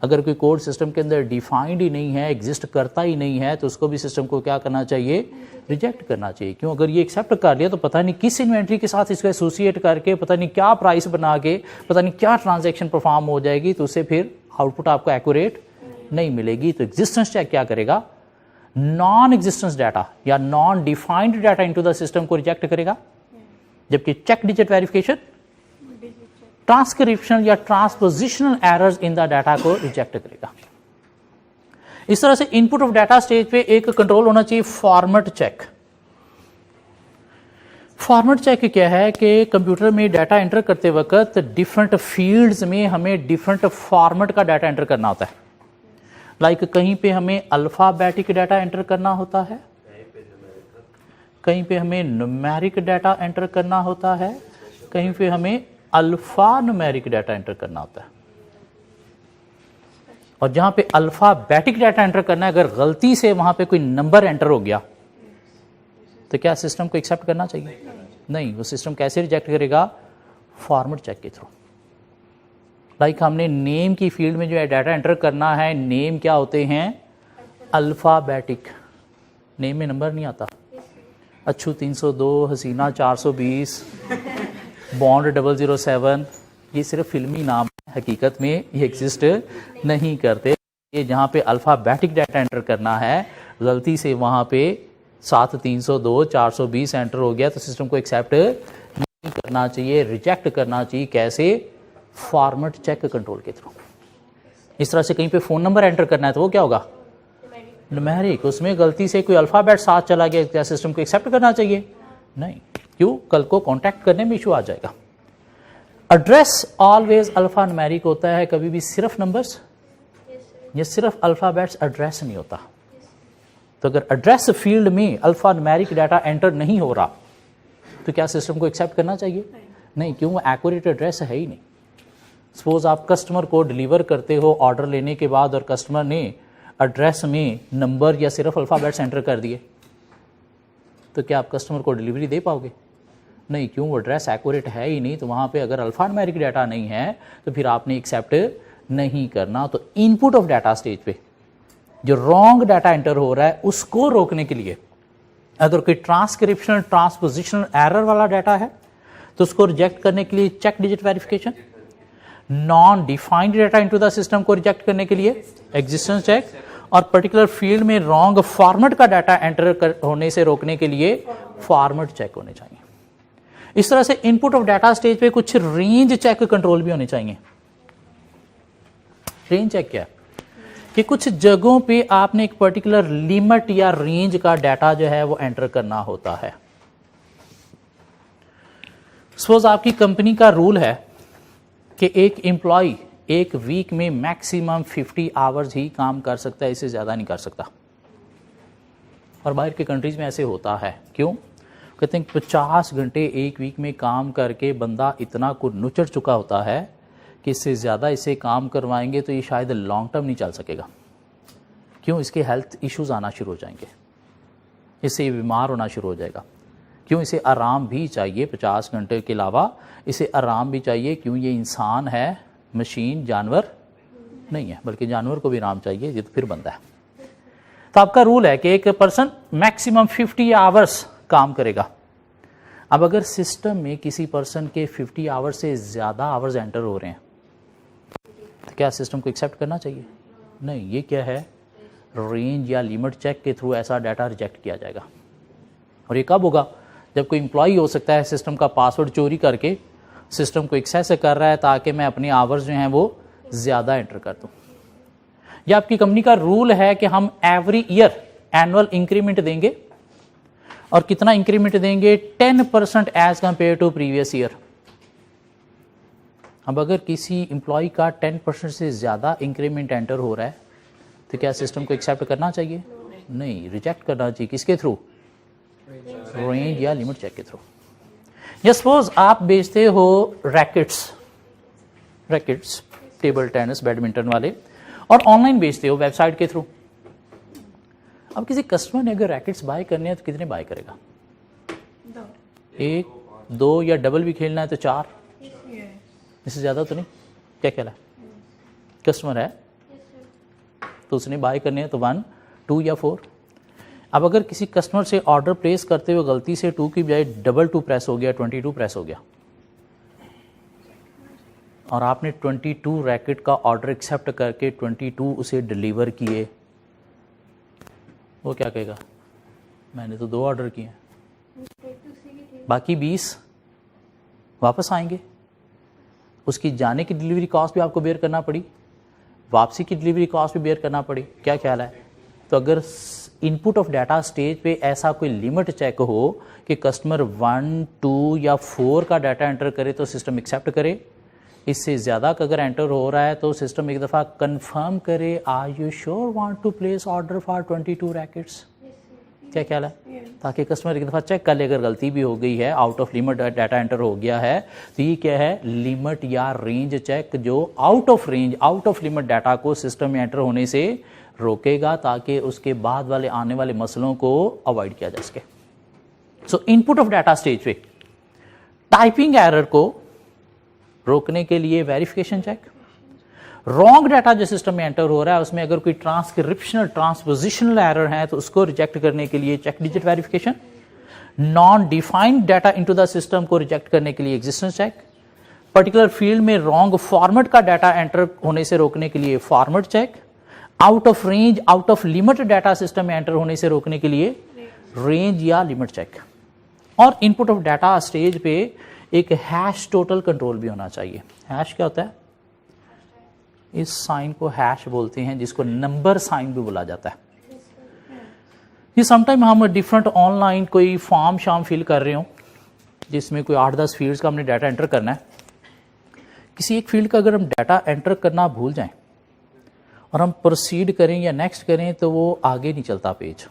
अगर कोई कोड सिस्टम के अंदर डिफाइंड ही नहीं है, एग्जिस्ट करता ही नहीं है, तो उसको भी सिस्टम को क्या करना चाहिए? रिजेक्ट करना चाहिए। क्यों? अगर ये एक्सेप्ट कर लिया तो पता नहीं किस इन्वेंट्री के साथ इसको एसोसिएट करके पता नहीं क्या प्राइस बना के पता नहीं क्या ट्रांजैक्शन परफॉर्म हो जाएगी, तो उससे फिर आउटपुट आपको एक्यूरेट नहीं मिलेगी। तो एग्जिस्टेंस चेक क्या करेगा? नॉन एग्जिस्टेंस डाटा या non defined data into the system को रिजेक्ट करेगा, जबकि चेक डिजिट वेरिफिकेशन ट्रांसक्रिप्शनल या ट्रांसपोजिशनल एरर्स इन द डाटा को रिजेक्ट करेगा। इस तरह से इनपुट ऑफ डाटा स्टेज पे एक कंट्रोल होना चाहिए, फॉर्मेट चेक। फॉर्मेट चेक क्या है कि कंप्यूटर में डाटा एंटर करते वक्त डिफरेंट फील्ड्स में हमें डिफरेंट फॉर्मेट का डाटा एंटर करना होता है। लाइक कहीं पे हमें अल्फाबेटिक डाटा एंटर करना होता है, कहीं पे हमें न्यूमेरिक डाटा एंटर करना होता है, कहीं पे हमें अल्फा न्यूमेरिक डाटा एंटर करना होता है। और जहां पे अल्फाबेटिक डाटा एंटर करना है, अगर गलती से वहां पे कोई नंबर एंटर हो गया तो क्या सिस्टम को एक्सेप्ट करना चाहिए? नहीं। वो सिस्टम कैसे रिजेक्ट करेगा? फॉर्मेट चेक के थ्रू। लाइक हमने नेम की फील्ड में जो है डाटा एंटर करना है, नेम क्या होते हैं? अल्फाबेटिक। नेम में नंबर नहीं आता। अच्छू 302, हसीना 420, बॉन्ड 007, ये सिर्फ फिल्मी नाम है, हकीकत में ये एग्जिस्ट नहीं करते। ये जहाँ पे अल्फाबेटिक डाटा एंटर करना है, गलती से वहाँ पे 7302 420 एंटर हो गया तो सिस्टम को एक्सेप्ट नहीं करना चाहिए, रिजेक्ट करना चाहिए। कैसे? फॉर्मेट चेक कंट्रोल के थ्रू। इस तरह से कहीं पे फ़ोन नंबर एंटर करना है तो वो क्या होगा? न्यूमेरिक। उसमें गलती से कोई अल्फ़ाबेट साथ चला गया, क्या सिस्टम को एक्सेप्ट करना चाहिए? नहीं। क्यों? कल को कॉन्टैक्ट करने में इशू आ जाएगा। एड्रेस ऑलवेज अल्फ़ा न्यूमेरिक होता है, कभी भी सिर्फ नंबर्स, ये सिर्फ अल्फ़ाबेट्स एड्रेस नहीं होता। तो अगर एड्रेस फील्ड में अल्फ़ा न्यूमेरिक डाटा एंटर नहीं हो रहा तो क्या सिस्टम को एक्सेप्ट करना चाहिए? नहीं। क्यों? वो एक्यूरेट एड्रेस है ही नहीं। सपोज आप कस्टमर को डिलीवर करते हो ऑर्डर लेने के बाद और कस्टमर ने एड्रेस में नंबर या सिर्फ अल्फ़ाबेट्स एंटर कर दिए तो क्या आप कस्टमर को डिलीवरी दे पाओगे? नहीं। क्यों? वो एड्रेस एक्यूरेट है ही नहीं। तो वहाँ पे अगर अल्फ़ा न्यूमेरिक डाटा नहीं है तो फिर आपने एक्सेप्ट नहीं करना। तो इनपुट ऑफ डाटा स्टेज पे जो रॉन्ग डाटा एंटर हो रहा है उसको रोकने के लिए अगर कोई ट्रांसक्रिप्शनल ट्रांसपोजिशनल एरर वाला डाटा है तो उसको रिजेक्ट करने के लिए check digit verification, non defined data into the system को रिजेक्ट करने के लिए एग्जिस्टेंस चेक, और पर्टिकुलर फील्ड में रॉन्ग फॉर्मेट का डाटा एंटर होने से रोकने के लिए फॉर्मेट चेक होने चाहिए। इस तरह से इनपुट ऑफ डाटा स्टेज पे कुछ रेंज चेक कंट्रोल भी होने चाहिए। रेंज चेक क्या है? कि कुछ जगहों पे आपने एक पर्टिकुलर लिमिट या रेंज का डाटा जो है वो एंटर करना होता है। सपोज आपकी कंपनी का रूल है कि एक एम्प्लॉय एक वीक में मैक्सिमम 50 आवर्स ही काम कर सकता है, इससे ज़्यादा नहीं कर सकता। और बाहर के कंट्रीज में ऐसे होता है। क्यों? कहते हैं 50 घंटे एक वीक में काम करके बंदा इतना को नुचड़ चुका होता है कि इससे ज़्यादा इसे काम करवाएंगे तो ये शायद लॉन्ग टर्म नहीं चल सकेगा। क्यों? इसके हेल्थ इश्यूज आना शुरू हो जाएंगे, इससे ये बीमार होना शुरू हो जाएगा। क्यों? इसे आराम भी चाहिए, 50 घंटे के अलावा इसे आराम भी चाहिए। क्यों? ये इंसान है, मशीन, जानवर नहीं है, बल्कि जानवर को भी आराम चाहिए, ये तो फिर बंदा है। तो आपका रूल है कि एक पर्सन मैक्सिमम 50 आवर्स काम करेगा। अब अगर सिस्टम में किसी पर्सन के 50 आवर्स से ज़्यादा आवर्स एंटर हो रहे हैं तो क्या सिस्टम को एक्सेप्ट करना चाहिए? नहीं। ये क्या है? रेंज या लिमिट चेक के थ्रू ऐसा डाटा रिजेक्ट किया जाएगा। और ये कब होगा? जब कोई एम्प्लॉय हो सकता है सिस्टम का पासवर्ड चोरी करके सिस्टम को एक्सेस कर रहा है ताकि मैं अपनी आवर्स जो हैं वो ज़्यादा एंटर कर दूँ। या आपकी कंपनी का रूल है कि हम एवरी ईयर एनुअल इंक्रीमेंट देंगे, और कितना इंक्रीमेंट देंगे? 10% as compare to previous year. अब अगर किसी एम्प्लॉय का 10% से ज़्यादा इंक्रीमेंट एंटर हो रहा है तो क्या सिस्टम को एक्सेप्ट करना चाहिए? नहीं। रिजेक्ट करना चाहिए। किसके थ्रू? रेंज या लिमिट चेक के थ्रू। या सपोज आप बेचते हो रैकेट्स टेबल टेनिस बैडमिंटन वाले, और ऑनलाइन बेचते हो वेबसाइट के थ्रू। अब किसी कस्टमर ने अगर रैकेट्स बाय करने हैं तो कितने बाय करेगा? 1, 2 या डबल भी खेलना है तो 4, इससे ज़्यादा तो नहीं। क्या ख्याल है? कस्टमर है तो उसने बाय करने हैं तो 1, 2 या 4। अब अगर किसी कस्टमर से ऑर्डर प्लेस करते हुए गलती से 2 की बजाय डबल 2 प्रेस हो गया, 22 प्रेस हो गया, और आपने 22 रैकेट का ऑर्डर एक्सेप्ट करके 22 उसे डिलीवर किए, वो क्या कहेगा? मैंने तो 2 ऑर्डर किए हैं, बाकी 20 वापस आएंगे। उसकी जाने की डिलीवरी कॉस्ट भी आपको बेयर करना पड़ी, वापसी की डिलीवरी कॉस्ट भी बेयर करना पड़ी। क्या ख्याल है? तो अगर इनपुट ऑफ डाटा स्टेज पे ऐसा कोई लिमिट चेक हो कि कस्टमर 1, 2 या 4 का डाटा एंटर करे तो सिस्टम एक्सेप्ट करे, इससे ज़्यादा का अगर एंटर हो रहा है तो सिस्टम एक दफ़ा कंफर्म करे, are you sure want to place order for 22 rackets. क्या ख्याल है? ताकि कस्टमर एक दफ़ा चेक कर ले, अगर गलती भी हो गई है, out of limit data enter हो गया है, तो ये क्या है? लिमिट या रेंज चेक, जो out of range out of limit data को सिस्टम में एंटर होने से रोकेगा ताकि उसके बाद वाले आने वाले मसलों को अवॉइड किया जा सके। सो इनपुट ऑफ डाटा स्टेज पे टाइपिंग एरर को रोकने के लिए वेरिफिकेशन चेक, रॉन्ग डाटा जो सिस्टम में एंटर हो रहा है उसमें अगर कोई ट्रांसक्रिप्शनल ट्रांसपोजिशनल एरर है तो उसको रिजेक्ट करने के लिए check digit verification, non defined data into the system को रिजेक्ट करने के लिए एग्जिस्टेंस चेक, पर्टिकुलर फील्ड में रॉन्ग फॉर्मेट का डाटा एंटर होने से रोकने के लिए format check, out of range out of limit data system में एंटर होने से रोकने के लिए रेंज या लिमिट चेक। और इनपुट ऑफ डाटा स्टेज पे एक हैश टोटल कंट्रोल भी होना चाहिए। हैश क्या होता है? इस साइन को हैश बोलते हैं, जिसको नंबर साइन भी बोला जाता है। ये समटाइम हम डिफरेंट ऑनलाइन कोई फॉर्म शाम फिल कर रहे हो जिसमें कोई 8-10 फील्ड्स का हमने डाटा एंटर करना है। किसी एक फील्ड का अगर हम डाटा एंटर करना भूल जाएं और हम प्रोसीड करें या नेक्स्ट करें तो वो आगे नहीं चलता पेज।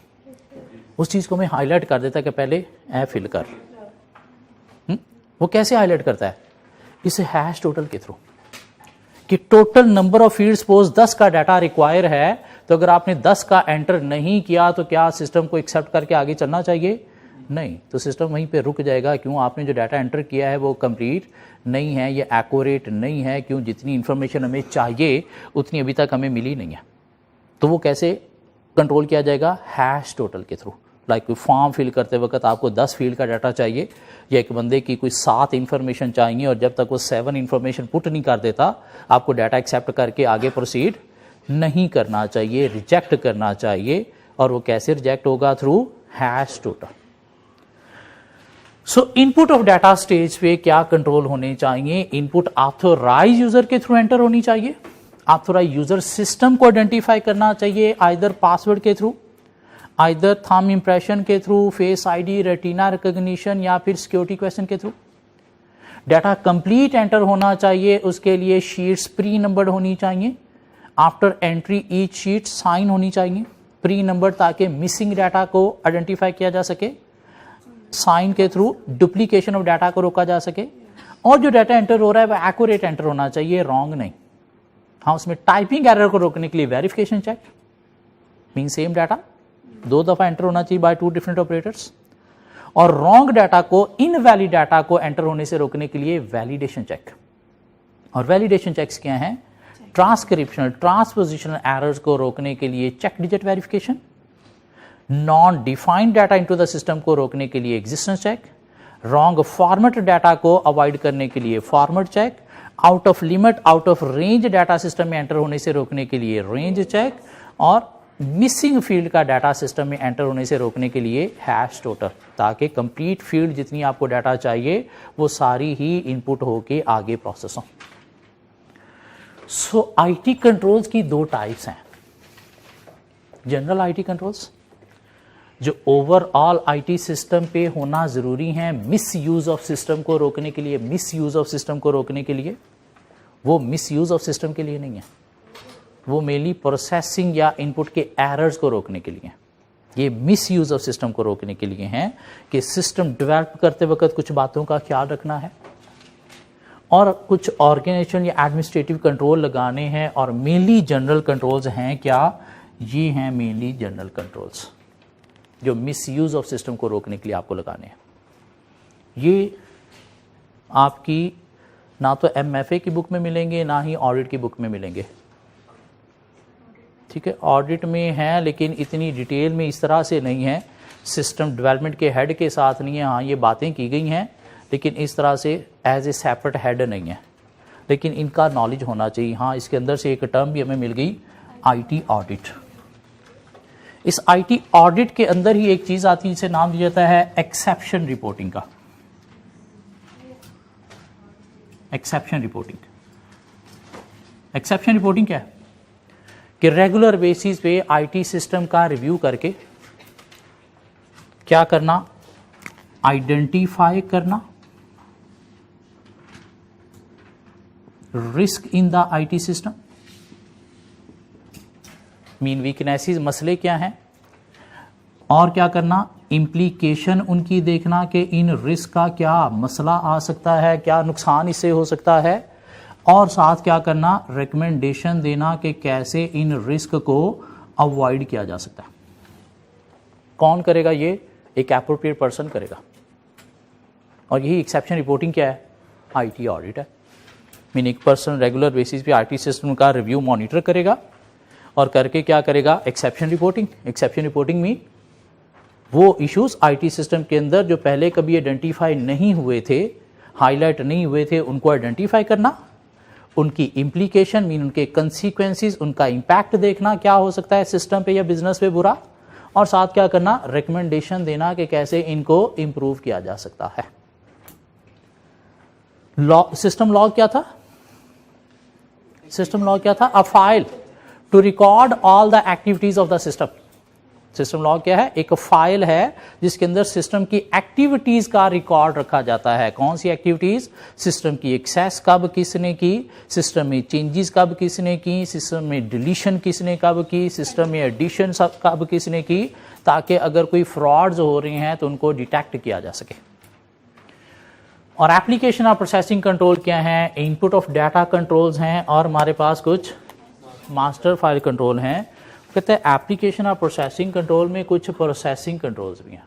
उस चीज़ को हमें हाईलाइट कर देता है कि पहले ए फिल कर। वो कैसे हाईलाइट करता है? इस हैश टोटल के थ्रू कि total number of field suppose 10 का डाटा रिक्वायर है, तो अगर आपने 10 का एंटर नहीं किया तो क्या सिस्टम को एक्सेप्ट करके आगे चलना चाहिए? नहीं, तो सिस्टम वहीं पे रुक जाएगा। क्यों? आपने जो डाटा एंटर किया है वो कंप्लीट नहीं है, ये एक्यूरेट नहीं है। क्यों? जितनी इंफॉर्मेशन हमें चाहिए उतनी अभी तक हमें मिली नहीं है। तो वो कैसे कंट्रोल किया जाएगा? हैश टोटल के थ्रू। लाइक कोई फॉर्म फिल करते वक्त आपको 10 फील्ड का डाटा चाहिए या एक बंदे की कोई 7 इंफॉर्मेशन चाहिए, और जब तक वो 7 इंफॉर्मेशन पुट नहीं कर देता आपको डाटा एक्सेप्ट करके आगे प्रोसीड नहीं करना चाहिए, रिजेक्ट करना चाहिए। और वो कैसे रिजेक्ट होगा? Through hash total. So input of data stage पे क्या कंट्रोल होने चाहिए? इनपुट ऑथोराइज यूजर के थ्रू एंटर होनी चाहिए। ऑथोराइज यूजर सिस्टम को आइडेंटिफाई करना चाहिए, आइदर पासवर्ड के थ्रू, आइदर थंब इंप्रेशन के through, face ID, retina recognition, या फिर सिक्योरिटी क्वेश्चन के थ्रू। डाटा कंप्लीट एंटर होना चाहिए, उसके लिए शीट्स प्री नंबर्ड होनी चाहिए। After entry each sheet sign होनी चाहिए प्री नंबर, ताकि मिसिंग डाटा को आइडेंटिफाई किया जा सके। साइन के थ्रू डुप्लीकेशन ऑफ डाटा को रोका जा सके। और जो डाटा एंटर हो रहा है वो एक्यूरेट एंटर होना चाहिए, रॉन्ग नहीं। हाँ, उसमें टाइपिंग एरर को रोकने के लिए verification check, mean same data 2 दफा एंटर होना चाहिए बाय 2 डिफरेंट ऑपरेटर्स। और रॉन्ग डाटा को, इनवैलिड डाटा को एंटर होने से रोकने के लिए वैलिडेशन चेक। और वैलिडेशन चेक्स क्या हैं? ट्रांसक्रिप्शनल, ट्रांसपोजिशनल एरर्स को रोकने के लिए check digit verification, non defined data into the system को रोकने के लिए existence check, wrong format data को अवॉइड करने के लिए format check, out of limit, out of range data system में एंटर होने से रोकने के लिए रेंज चेक, और मिसिंग फील्ड का डाटा सिस्टम में एंटर होने से रोकने के लिए हैश टोटल, ताकि कंप्लीट फील्ड जितनी आपको डाटा चाहिए वो सारी ही इनपुट होके आगे प्रोसेस हो। सो आईटी कंट्रोल्स की 2 टाइप्स हैं। जनरल आईटी कंट्रोल्स जो ओवरऑल आईटी सिस्टम पे होना जरूरी है मिस यूज ऑफ सिस्टम को रोकने के लिए। मिस यूज ऑफ सिस्टम को रोकने के लिए, वो मिस यूज ऑफ सिस्टम के लिए नहीं है, वो मेनली प्रोसेसिंग या इनपुट के एरर्स को रोकने के लिए। ये मिस यूज ऑफ सिस्टम को रोकने के लिए हैं कि सिस्टम डेवलप करते वक्त कुछ बातों का ख्याल रखना है और कुछ ऑर्गेनाइजेशन या एडमिनिस्ट्रेटिव कंट्रोल लगाने हैं। और मेनली जनरल कंट्रोल्स हैं क्या? ये हैं मेनली जनरल कंट्रोल्स जो मिस यूज ऑफ सिस्टम को रोकने के लिए आपको लगाने हैं। ये आपकी ना तो MFA की बुक में मिलेंगे ना ही ऑडिट की बुक में मिलेंगे। ठीक है, ऑडिट में है लेकिन इतनी डिटेल में इस तरह से नहीं है, सिस्टम डेवलपमेंट के हेड के साथ नहीं है। हाँ, ये बातें की गई हैं लेकिन इस तरह से एज ए सेपरेट हेड नहीं है, लेकिन इनका नॉलेज होना चाहिए। हाँ, इसके अंदर से एक टर्म भी हमें मिल गई, आईटी ऑडिट। इस आईटी ऑडिट के अंदर ही एक चीज आती है जिसे नाम दिया जाता है एक्सेप्शन रिपोर्टिंग का। एक्सेप्शन रिपोर्टिंग, एक्सेप्शन रिपोर्टिंग क्या है कि रेगुलर बेसिस पे आईटी सिस्टम का रिव्यू करके क्या करना? आइडेंटिफाई करना risk in the IT system, mean weaknesses, मसले क्या हैं, और क्या करना? इम्प्लीकेशन उनकी देखना कि इन रिस्क का क्या मसला आ सकता है, क्या नुकसान इससे हो सकता है, और साथ क्या करना? रिकमेंडेशन देना कि कैसे इन रिस्क को अवॉइड किया जा सकता है। कौन करेगा ये? एक एप्रोप्रिएट पर्सन करेगा। और यही एक्सेप्शन रिपोर्टिंग क्या है? आईटी ऑडिट है। मीन एक पर्सन रेगुलर बेसिस पे आईटी सिस्टम का रिव्यू मॉनिटर करेगा और करके क्या करेगा? Exception reporting. Exception reporting mean वो इश्यूज आईटी सिस्टम के अंदर जो पहले कभी आइडेंटिफाई नहीं हुए थे, हाईलाइट नहीं हुए थे, उनको आइडेंटिफाई करना, उनकी इम्प्लीकेशन मीन उनके कंसीक्वेंसेस, उनका इम्पैक्ट देखना क्या हो सकता है सिस्टम पे या बिजनेस पे बुरा, और साथ क्या करना, रिकमेंडेशन देना कि कैसे इनको इंप्रूव किया जा सकता है। सिस्टम लॉग क्या था? सिस्टम लॉग क्या था? A file to record all the activities of the system. System log क्या है? एक फाइल है जिसके अंदर सिस्टम की एक्टिविटीज का रिकॉर्ड रखा जाता है। कौन सी एक्टिविटीज? सिस्टम की एक्सेस कब किसने की, सिस्टम में चेंजेस कब किसने की, सिस्टम में डिलीशन किसने कब की, सिस्टम में एडिशन कब किसने की, ताकि अगर कोई फ्रॉड्स हो रहे हैं तो उनको डिटेक्ट किया जा सके। और एप्लीकेशन ऑफ प्रोसेसिंग कंट्रोल क्या है? इनपुट ऑफ डाटा कंट्रोल्स हैं और हमारे पास कुछ मास्टर फाइल कंट्रोल हैं। कहते हैं एप्लीकेशन ऑफ प्रोसेसिंग कंट्रोल में कुछ प्रोसेसिंग कंट्रोल्स भी हैं।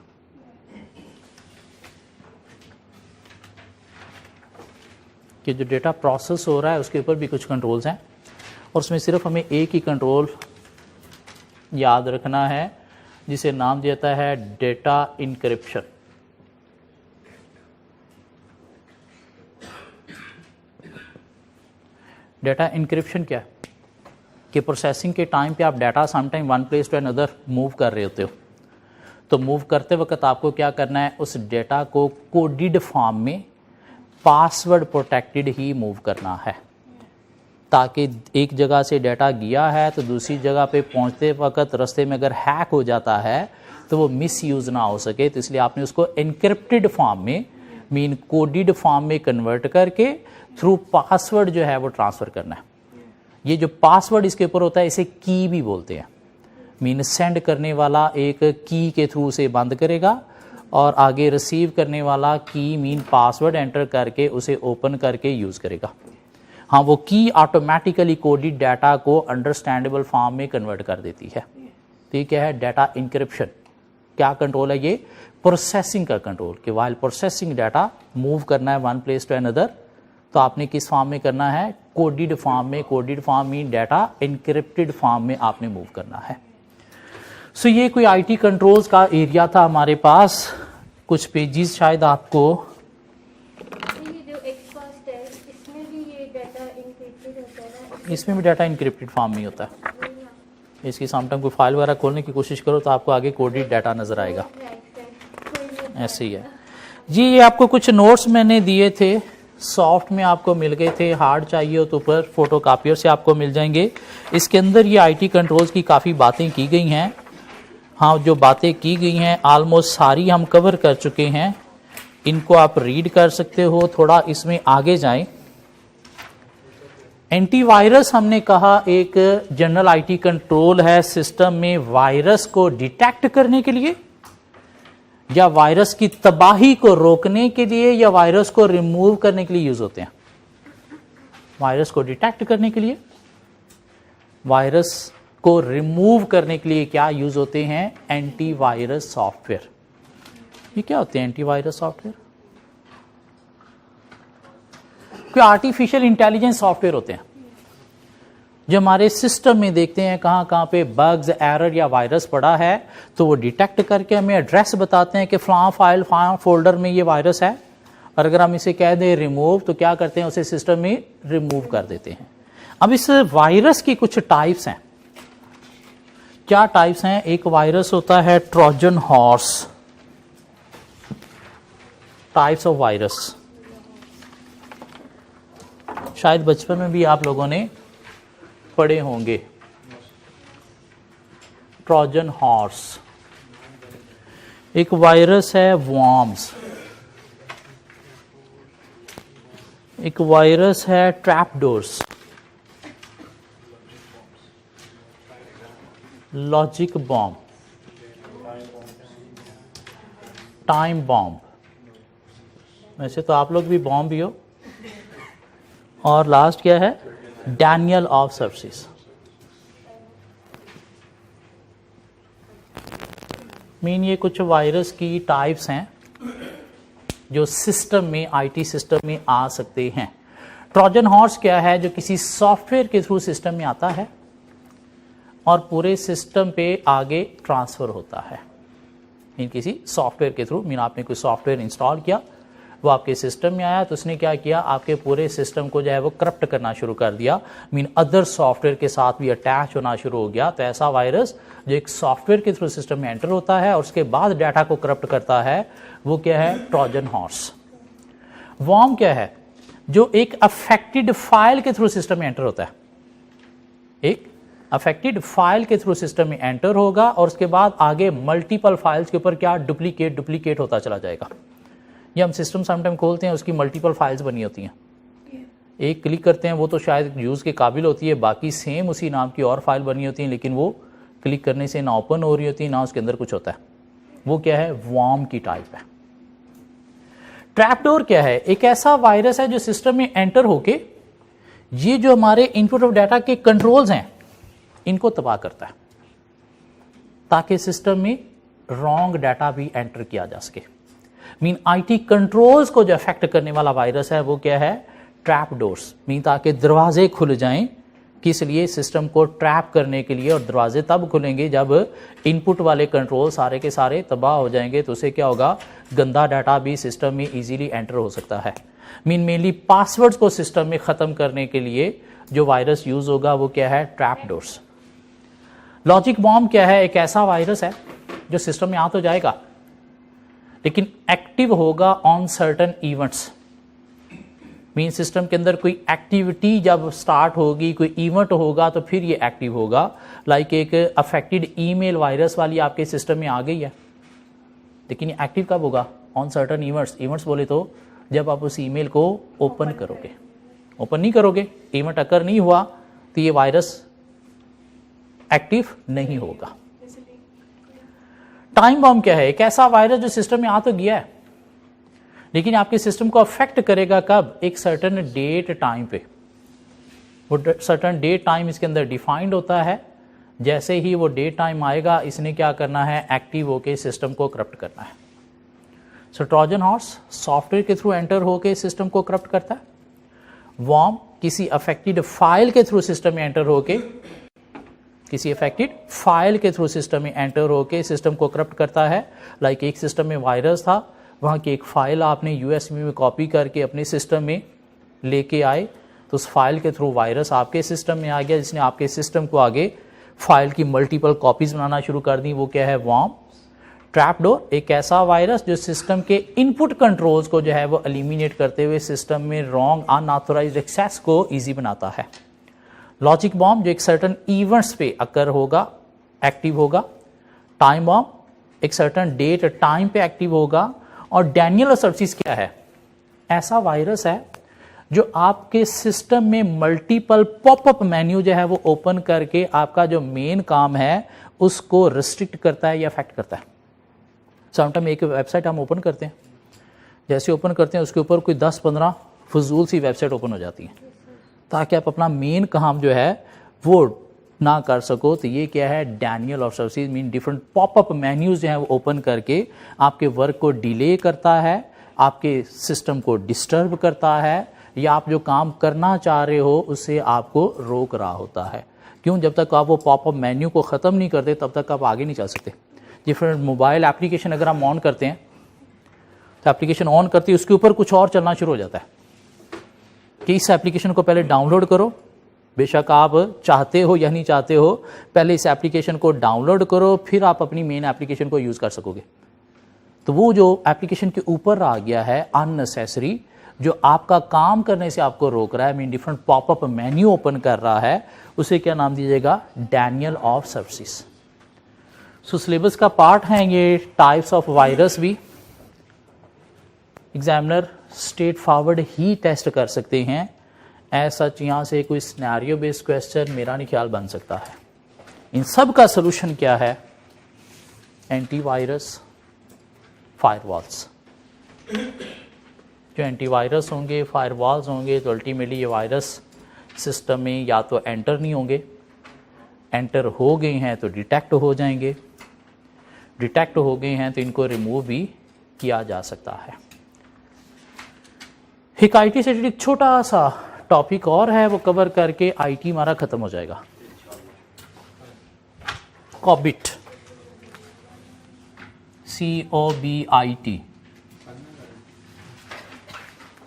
कि जो डेटा प्रोसेस हो रहा है उसके ऊपर भी कुछ कंट्रोल्स हैं और उसमें सिर्फ हमें एक ही कंट्रोल याद रखना है जिसे नाम देता है डेटा इंक्रिप्शन। डेटा इंक्रिप्शन क्या है? कि प्रोसेसिंग के टाइम पे आप data sometime one place to another move कर रहे होते हो, तो मूव करते वक्त आपको क्या करना है, उस डेटा को कोडेड फॉर्म में पासवर्ड प्रोटेक्टेड ही मूव करना है, ताकि एक जगह से डाटा गया है तो दूसरी जगह पे पहुंचते वक्त रास्ते में अगर हैक हो जाता है तो वो मिस यूज़ ना हो सके। तो इसलिए आपने उसको एनक्रिप्टेड फॉर्म में, मीन कोडेड फॉर्म में कन्वर्ट करके थ्रू पासवर्ड जो है वो ट्रांसफ़र करना है। ये जो पासवर्ड इसके ऊपर होता है इसे की भी बोलते हैं। मीन सेंड करने वाला एक की के थ्रू उसे बंद करेगा और आगे रिसीव करने वाला की मीन पासवर्ड एंटर करके उसे ओपन करके यूज़ करेगा। हाँ, वो की ऑटोमेटिकली कोडेड डाटा को अंडरस्टैंडेबल फॉर्म में कन्वर्ट कर देती है। ठीक है, डाटा इंक्रिप्शन क्या कंट्रोल है? ये प्रोसेसिंग का कंट्रोल, कि वाइल प्रोसेसिंग डाटा मूव करना है वन प्लेस टू अनदर, तो आपने किस फॉर्म में करना है? कोडेड फॉर्म में। Coded form mean data encrypted form में आपने मूव करना है। सो ये कोई आईटी कंट्रोल्स का एरिया था हमारे पास। कुछ पेजेस शायद आपको, इसमें भी डाटा इंक्रिप्टेड फॉर्म में होता है। इसकी समटाइम कोई फाइल वगैरह खोलने की कोशिश करो तो आपको आगे कोडेड डाटा नजर आएगा। ऐसे ही है जी। ये आपको कुछ नोट्स मैंने दिए थे, सॉफ्ट में आपको मिल गए थे, हार्ड चाहिए हो तो ऊपर फोटोकॉपियर से आपको मिल जाएंगे। इसके अंदर ये आईटी कंट्रोल्स की काफ़ी बातें की गई हैं। हाँ, जो बातें की गई हैं ऑलमोस्ट सारी हम कवर कर चुके हैं। इनको आप रीड कर सकते हो। थोड़ा इसमें आगे जाएं। एंटीवायरस हमने कहा एक जनरल आईटी कंट्रोल है सिस्टम में वायरस को डिटेक्ट करने के लिए, या वायरस की तबाही को रोकने के लिए, या वायरस को रिमूव करने के लिए यूज होते हैं। वायरस को डिटेक्ट करने के लिए, वायरस को रिमूव करने के लिए क्या यूज होते हैं? Antivirus software. ये क्या होते हैं एंटीवायरस सॉफ्टवेयर? कोई आर्टिफिशियल इंटेलिजेंस सॉफ्टवेयर होते हैं जो हमारे सिस्टम में देखते हैं कहाँ कहाँ पे बग्स, एरर या वायरस पड़ा है, तो वो डिटेक्ट करके हमें एड्रेस बताते हैं कि फलां फाइल फलां फोल्डर में ये वायरस है, और अगर हम इसे कह दें रिमूव तो क्या करते हैं? उसे सिस्टम में रिमूव कर देते हैं। अब इस वायरस की कुछ टाइप्स हैं। क्या टाइप्स हैं? एक वायरस होता है Trojan horse. Types of virus शायद बचपन में भी आप लोगों ने पढ़े होंगे। Trojan horse. एक वायरस है वॉर्म्स। एक वायरस है trapdoors. Logic bomb, time bomb. वैसे तो आप लोग भी बॉम्ब ही हो। और लास्ट क्या है? Daniel of services. मीन ये कुछ वायरस की टाइप्स हैं जो सिस्टम में, आईटी सिस्टम में आ सकते हैं। ट्रोजन हॉर्स क्या है? जो किसी सॉफ्टवेयर के थ्रू सिस्टम में आता है और पूरे सिस्टम पे आगे ट्रांसफर होता है। मीन किसी सॉफ्टवेयर के थ्रू, मीन आपने कोई सॉफ्टवेयर इंस्टॉल किया, वो आपके सिस्टम में आया तो उसने क्या किया, आपके पूरे सिस्टम को जो है वो करप्ट करना शुरू कर दिया, मीन अदर सॉफ्टवेयर के साथ भी अटैच होना शुरू हो गया। तो ऐसा वायरस जो एक सॉफ्टवेयर के थ्रू सिस्टम में एंटर होता है और उसके बाद डाटा को करप्ट करता है, वो क्या है, ट्रोजन हॉर्स। वॉर्म क्या है, जो एक अफेक्टेड फाइल के थ्रू सिस्टम में एंटर होता है, एक अफेक्टेड फाइल के थ्रू सिस्टम में एंटर होगा और उसके बाद आगे मल्टीपल फाइल्स के ऊपर क्या डुप्लीकेट होता चला जाएगा। ये हम सिस्टम समटाइम खोलते हैं, उसकी मल्टीपल फाइल्स बनी होती हैं, एक क्लिक करते हैं वो तो शायद यूज के काबिल होती है, बाकी सेम उसी नाम की और फाइल बनी होती है, लेकिन वो क्लिक करने से ना ओपन हो रही होती है ना उसके अंदर कुछ होता है। वो क्या है, वॉर्म की टाइप है। ट्रैपडोर क्या है, एक ऐसा वायरस है जो सिस्टम में एंटर होके ये जो हमारे इनपुट ऑफ डाटा के कंट्रोल्स हैं इनको तबाह करता है, ताकि सिस्टम में रॉन्ग डाटा भी एंटर किया जा सके। मीन आईटी कंट्रोल्स को जो अफेक्ट करने वाला वायरस है वो क्या है, ट्रैपडोर्स। मीन ताकि दरवाजे खुल जाएं, किस लिए, सिस्टम को ट्रैप करने के लिए। और दरवाजे तब खुलेंगे जब इनपुट वाले कंट्रोल सारे के सारे तबाह हो जाएंगे, तो उससे क्या होगा, गंदा डाटा भी सिस्टम में इजीली एंटर हो सकता है। मीन मेनली पासवर्ड्स को सिस्टम में खत्म करने के लिए जो वायरस यूज होगा वो क्या है, ट्रैपडोर्स। लॉजिक बॉम्ब क्या है, एक ऐसा वायरस है जो सिस्टम में आ तो जाएगा लेकिन एक्टिव होगा on certain events. Mean system के अंदर कोई एक्टिविटी जब स्टार्ट होगी, कोई इवेंट होगा तो फिर ये एक्टिव होगा। लाइक एक अफेक्टेड ईमेल वायरस वाली आपके सिस्टम में आ गई है, लेकिन ये एक्टिव कब होगा, ऑन सर्टन इवेंट्स। इवेंट्स बोले तो जब आप उस ईमेल को ओपन करोगे, ओपन नहीं करोगे, इवेंट अकर नहीं हुआ तो ये वायरस एक्टिव नहीं होगा। टाइम बॉम्ब क्या है, एक ऐसा वायरस जो सिस्टम में आ तो गया है लेकिन आपके सिस्टम को अफेक्ट करेगा कब, एक सर्टन डेट टाइम पे। वो सर्टन डेट टाइम इसके अंदर डिफाइंड होता है। जैसे ही वो डेट टाइम आएगा, इसने क्या करना है, एक्टिव होके सिस्टम को करप्ट करना है। सो ट्रोजन हॉर्स सॉफ्टवेयर के थ्रू एंटर होके सिस्टम को करप्ट करता है। वॉर्म किसी अफेक्टेड फाइल के थ्रू सिस्टम में एंटर होके, किसी अफेक्टेड फाइल के थ्रू सिस्टम में एंटर होके सिस्टम को करप्ट करता है। लाइक एक सिस्टम में वायरस था, वहाँ की एक फाइल आपने यूएसबी में कॉपी करके अपने सिस्टम में लेके आए, तो उस फाइल के थ्रू वायरस आपके सिस्टम में आ गया, जिसने आपके सिस्टम को आगे फाइल की मल्टीपल कॉपीज बनाना शुरू कर दी। वो क्या है, वॉर्म। ट्रैपडोर एक ऐसा वायरस जो सिस्टम के इनपुट कंट्रोल्स को जो है वो एलिमिनेट करते हुए सिस्टम में रॉन्ग अनऑथराइज्ड एक्सेस को ईजी बनाता है। लॉजिक बॉम्ब जो एक सर्टन इवेंट्स पे अकर होगा, एक्टिव होगा। टाइम बॉम्ब एक सर्टन डेट टाइम पे एक्टिव होगा। और डैनियल सर्विस क्या है, ऐसा वायरस है जो आपके सिस्टम में मल्टीपल पॉपअप मेन्यू जो है वो ओपन करके आपका जो मेन काम है उसको रिस्ट्रिक्ट करता है या अफेक्ट करता है। समटाइम एक वेबसाइट हम ओपन करते हैं, जैसे ओपन करते हैं उसके ऊपर कोई 10-15 फजूल सी वेबसाइट ओपन हो जाती है, ताकि आप अपना मेन काम जो है वो ना कर सको। तो ये क्या है, Daniel of services. Mean different popup menus जो है वो ओपन करके आपके वर्क को डिले करता है, आपके सिस्टम को डिस्टर्ब करता है, या आप जो काम करना चाह रहे हो उससे आपको रोक रहा होता है। क्यों, जब तक आप वो पॉपअप मेन्यू को ख़त्म नहीं करते तब तक आप आगे नहीं चल सकते। डिफरेंट मोबाइल एप्लीकेशन अगर हम ऑन करते हैं तो एप्लीकेशन ऑन करते ही उसके ऊपर कुछ और चलना शुरू हो जाता है कि इस एप्लीकेशन को पहले डाउनलोड करो, बेशक आप चाहते हो या नहीं चाहते हो, पहले इस एप्लीकेशन को डाउनलोड करो, फिर आप अपनी मेन एप्लीकेशन को यूज़ कर सकोगे। तो वो जो एप्लीकेशन के ऊपर आ गया है अननेसेसरी, जो आपका काम करने से आपको रोक रहा है, mean different popup menu open कर रहा है, उसे क्या नाम दीजिएगा, Daniel of services. So syllabus का पार्ट है ये टाइप्स ऑफ वायरस भी। एग्जामिनर स्ट्रेट फॉरवर्ड ही टेस्ट कर सकते हैं, ऐसा यहाँ से कोई सिनेरियो बेस्ड क्वेश्चन मेरा नहीं ख्याल बन सकता है। इन सब का सोल्यूशन क्या है, एंटीवायरस, फायरवॉल्स। जो एंटीवायरस होंगे, फायरवॉल्स होंगे, तो अल्टीमेटली ये वायरस सिस्टम में या तो एंटर नहीं होंगे, एंटर हो गए हैं तो डिटेक्ट हो जाएंगे, डिटेक्ट हो गए हैं तो इनको रिमूव भी किया जा सकता है। एक आईटी से एक छोटा सा टॉपिक और है, वो कवर करके आईटी हमारा खत्म हो जाएगा। कॉबिट, COBIT,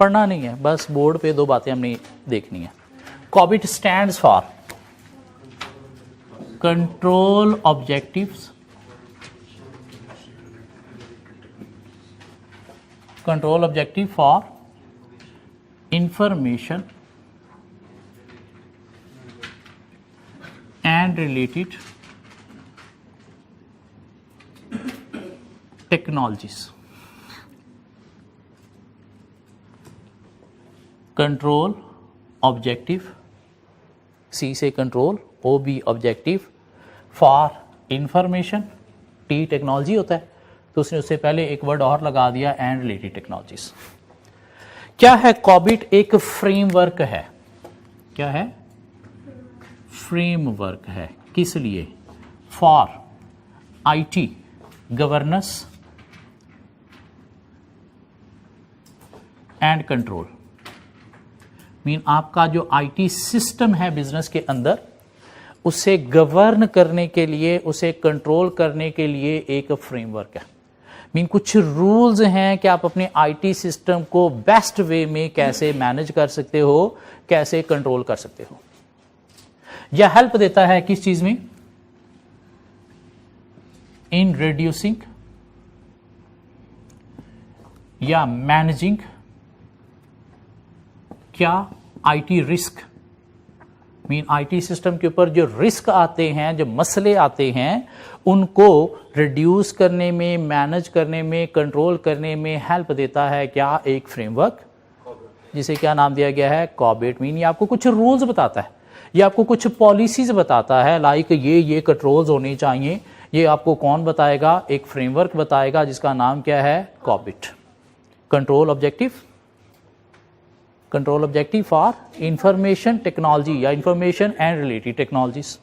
पढ़ना नहीं है, बस बोर्ड पे दो बातें हमने देखनी है। COBIT stands for control objectives, control objective for information and related technologies. Control objective, C से control, O B objective, for information, T technology होता है तो उसने उससे पहले एक वर्ड और लगा दिया एंड रिलेटेड टेक्नोलॉजीज। क्या है कॉबिट? एक फ्रेमवर्क है। क्या है? फ्रेमवर्क है। किस लिए? For IT governance and control. Mean आपका जो आईटी सिस्टम है बिजनेस के अंदर, उसे गवर्न करने के लिए, उसे कंट्रोल करने के लिए एक फ्रेमवर्क है। मीन कुछ रूल्स हैं कि आप अपने आईटी सिस्टम को बेस्ट वे में कैसे मैनेज कर सकते हो, कैसे कंट्रोल कर सकते हो। यह हेल्प देता है किस चीज में? इन रिड्यूसिंग या मैनेजिंग क्या? IT risk. Mean IT system के ऊपर जो रिस्क आते हैं, जो मसले आते हैं, उनको रिड्यूस करने में, मैनेज करने में, कंट्रोल करने में हेल्प देता है क्या? एक फ्रेमवर्क, जिसे क्या नाम दिया गया है? कॉबिट। मीन ये आपको कुछ रूल्स बताता है, ये आपको कुछ पॉलिसीज बताता है, लाइक ये कंट्रोल्स होने चाहिए। ये आपको कौन बताएगा? एक फ्रेमवर्क बताएगा जिसका नाम क्या है? COBIT. Control objective, control objective for information technology या इंफॉर्मेशन एंड रिलेटेड टेक्नोलॉजीज।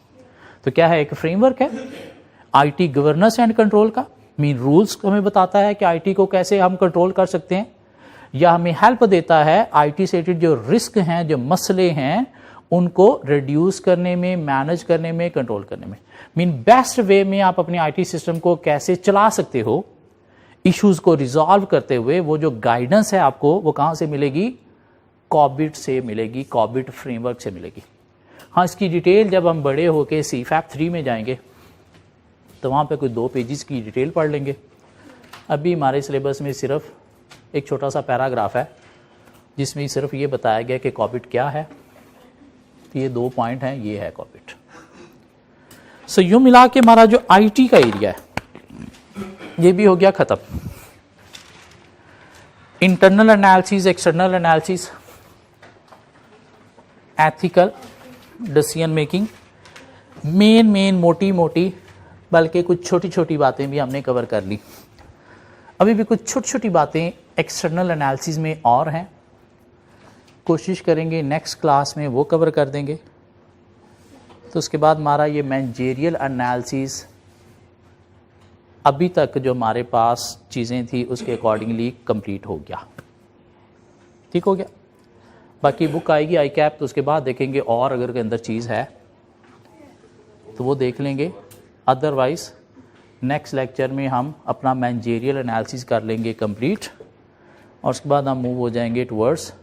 तो क्या है? एक फ्रेमवर्क है आईटी गवर्नेंस एंड कंट्रोल का। मीन रूल्स हमें बताता है कि आईटी को कैसे हम कंट्रोल कर सकते हैं, या हमें हेल्प देता है आईटी से रिलेटेड जो रिस्क हैं, जो मसले हैं, उनको रिड्यूस करने में, मैनेज करने में, कंट्रोल करने में। मीन बेस्ट वे में आप अपने आईटी सिस्टम को कैसे चला सकते हो, इश्यूज को रिजॉल्व करते हुए। वो जो गाइडेंस है आपको, वो कहां से मिलेगी? कॉबिट से मिलेगी, कॉबिट फ्रेमवर्क से मिलेगी। हाँ, इसकी डिटेल जब हम बड़े होके CFAP 3 में जाएंगे तो वहाँ पे कोई 2 पेजेस की डिटेल पढ़ लेंगे। अभी हमारे सिलेबस में सिर्फ एक छोटा सा पैराग्राफ है जिसमें सिर्फ ये बताया गया कि कॉबिट क्या है। तो ये 2 पॉइंट हैं, ये है कॉबिट। सो यूं मिला के हमारा जो आईटी का एरिया है ये भी हो गया खत्म। Internal analysis, external analysis, ethical decision making, main मोटी मोटी, बल्कि कुछ छोटी छोटी बातें भी हमने कवर कर ली। अभी भी कुछ छोटी छोटी बातें एक्सटर्नल एनालिसिस में और हैं, कोशिश करेंगे नेक्स्ट क्लास में वो कवर कर देंगे। तो उसके बाद हमारा ये मैनेजरियल एनालिसिस अभी तक जो हमारे पास चीज़ें थी उसके अकॉर्डिंगली कंप्लीट हो गया। ठीक हो गया। बाकी बुक आएगी ICAP, तो उसके बाद देखेंगे और अगर के अंदर चीज़ है तो वो देख लेंगे। अदरवाइज नेक्स्ट लेक्चर में हम अपना मैनेजरियल एनालिसिस कर लेंगे कंप्लीट, और उसके बाद हम मूव हो जाएंगे टुवर्ड्स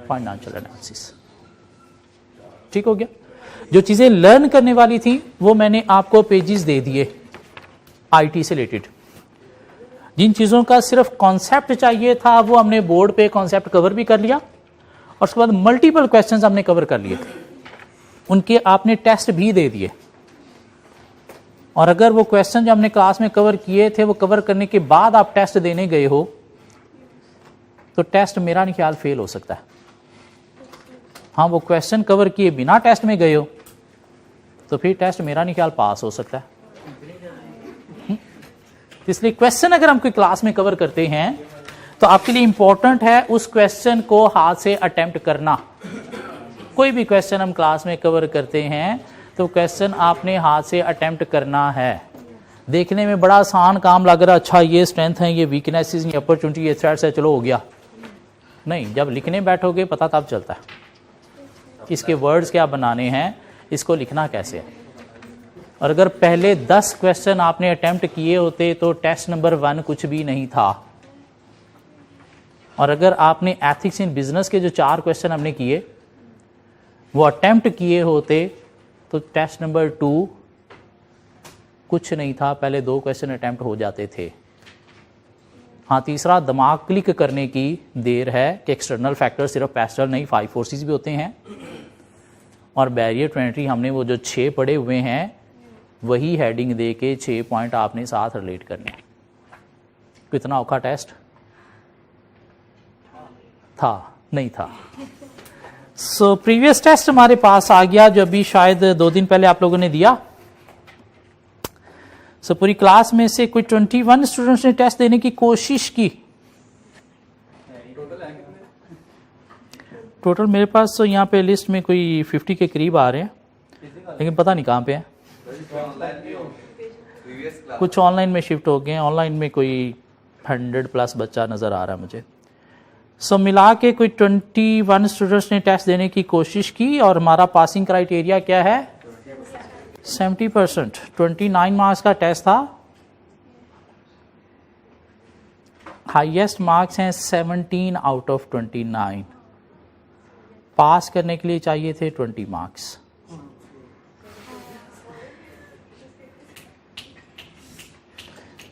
फाइनेंशियल एनालिसिस। ठीक हो गया। जो चीज़ें लर्न करने वाली थी वो मैंने आपको पेजेस दे दिए आईटी से रिलेटेड। जिन चीज़ों का सिर्फ कॉन्सेप्ट चाहिए था वो हमने बोर्ड पे कॉन्सेप्ट कवर भी कर लिया, और उसके बाद मल्टीपल क्वेश्चंस हमने कवर कर लिए, उनके आपने टेस्ट भी दे दिए। और अगर वो क्वेश्चन जो हमने क्लास में कवर किए थे वो कवर करने के बाद आप टेस्ट देने गए हो तो टेस्ट मेरा नहीं ख्याल फेल हो सकता है। हाँ, वो क्वेश्चन कवर किए बिना टेस्ट में गए हो तो फिर टेस्ट मेरा नहीं ख्याल पास हो सकता है। इसलिए क्वेश्चन अगर हम कोई क्लास में कवर करते हैं तो आपके लिए इंपॉर्टेंट है उस क्वेश्चन को हाथ से अटेम्प्ट करना। कोई भी क्वेश्चन हम क्लास में कवर करते हैं तो क्वेश्चन आपने हाथ से अटेम्प्ट करना है। देखने में बड़ा आसान काम लग रहा, अच्छा ये स्ट्रेंथ है, ये वीकनेसेस, ये अपॉर्चुनिटी, ये थ्रेट्स है, चलो हो गया। नहीं, जब लिखने बैठोगे पता तब चलता है इसके वर्ड्स क्या बनाने हैं, इसको लिखना कैसे है। और अगर पहले 10 क्वेश्चन आपने अटेम्प्ट किए होते तो टेस्ट नंबर 1 कुछ भी नहीं था। और अगर आपने एथिक्स इन बिजनेस के जो 4 क्वेश्चन हमने किए वो अटेम्प्ट किए होते तो टेस्ट नंबर 2 कुछ नहीं था, पहले 2 क्वेश्चन अटेम्प्ट हो जाते थे। हाँ, तीसरा दिमाग क्लिक करने की देर है कि एक्सटर्नल फैक्टर सिर्फ पेस्टल नहीं 5 फोर्सेस भी होते हैं। और बैरियर टू एंट्री हमने वो जो 6 पढ़े हुए हैं वही हेडिंग दे के 6 पॉइंट आपने साथ रिलेट करने। कितना औखा टेस्ट था? नहीं था। सो प्रीवियस टेस्ट हमारे पास आ गया जो अभी शायद 2 दिन पहले आप लोगों ने दिया। सो पूरी क्लास में से कोई 21 स्टूडेंट्स ने टेस्ट देने की कोशिश की। टोटल मेरे पास तो यहाँ पे लिस्ट में कोई 50 के करीब आ रहे हैं, लेकिन पता नहीं कहाँ पे हैं। कुछ ऑनलाइन में शिफ्ट हो गए हैं, ऑनलाइन में कोई 100 प्लस बच्चा नज़र आ रहा है मुझे। सो मिला के कोई 21 स्टूडेंट्स ने टेस्ट देने की कोशिश की और हमारा पासिंग क्राइटेरिया क्या है? 70%। 29 मार्क्स का टेस्ट था, हाईएस्ट मार्क्स हैं 17 आउट ऑफ 29। पास करने के लिए चाहिए थे 20 मार्क्स।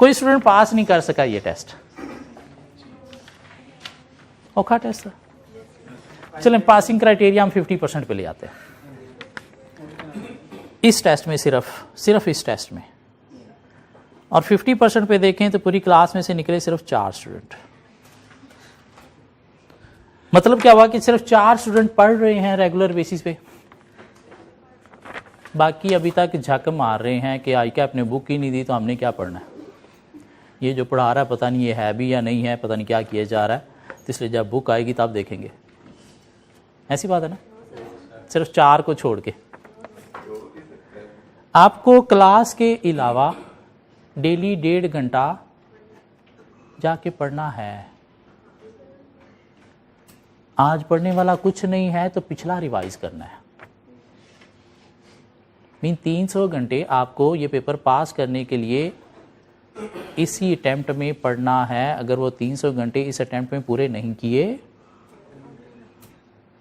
कोई स्टूडेंट पास नहीं कर सका ये टेस्ट, औखा टेस्ट था। चलें पासिंग क्राइटेरिया हम 50% पे ले आते हैं इस टेस्ट में, सिर्फ इस टेस्ट में। और 50% पे देखें तो पूरी क्लास में से निकले सिर्फ 4 स्टूडेंट। मतलब क्या हुआ कि सिर्फ 4 स्टूडेंट पढ़ रहे हैं रेगुलर बेसिस पे, बाकी अभी तक झक मार रहे हैं कि आई कैप ने बुक ही नहीं दी तो हमने क्या पढ़ना है, ये जो पढ़ा रहा है पता नहीं ये है भी या नहीं है, पता नहीं क्या किया जा रहा है, तो इसलिए जब बुक आएगी तब देखेंगे। ऐसी बात है ना, सिर्फ 4 को छोड़ के। आपको क्लास के अलावा डेली 1.5 घंटा जाके पढ़ना है। आज पढ़ने वाला कुछ नहीं है तो पिछला रिवाइज करना है। मीन 300 घंटे आपको ये पेपर पास करने के लिए इसी अटेम्प्ट में पढ़ना है। अगर वो 300 घंटे इस अटेम्प्ट में पूरे नहीं किए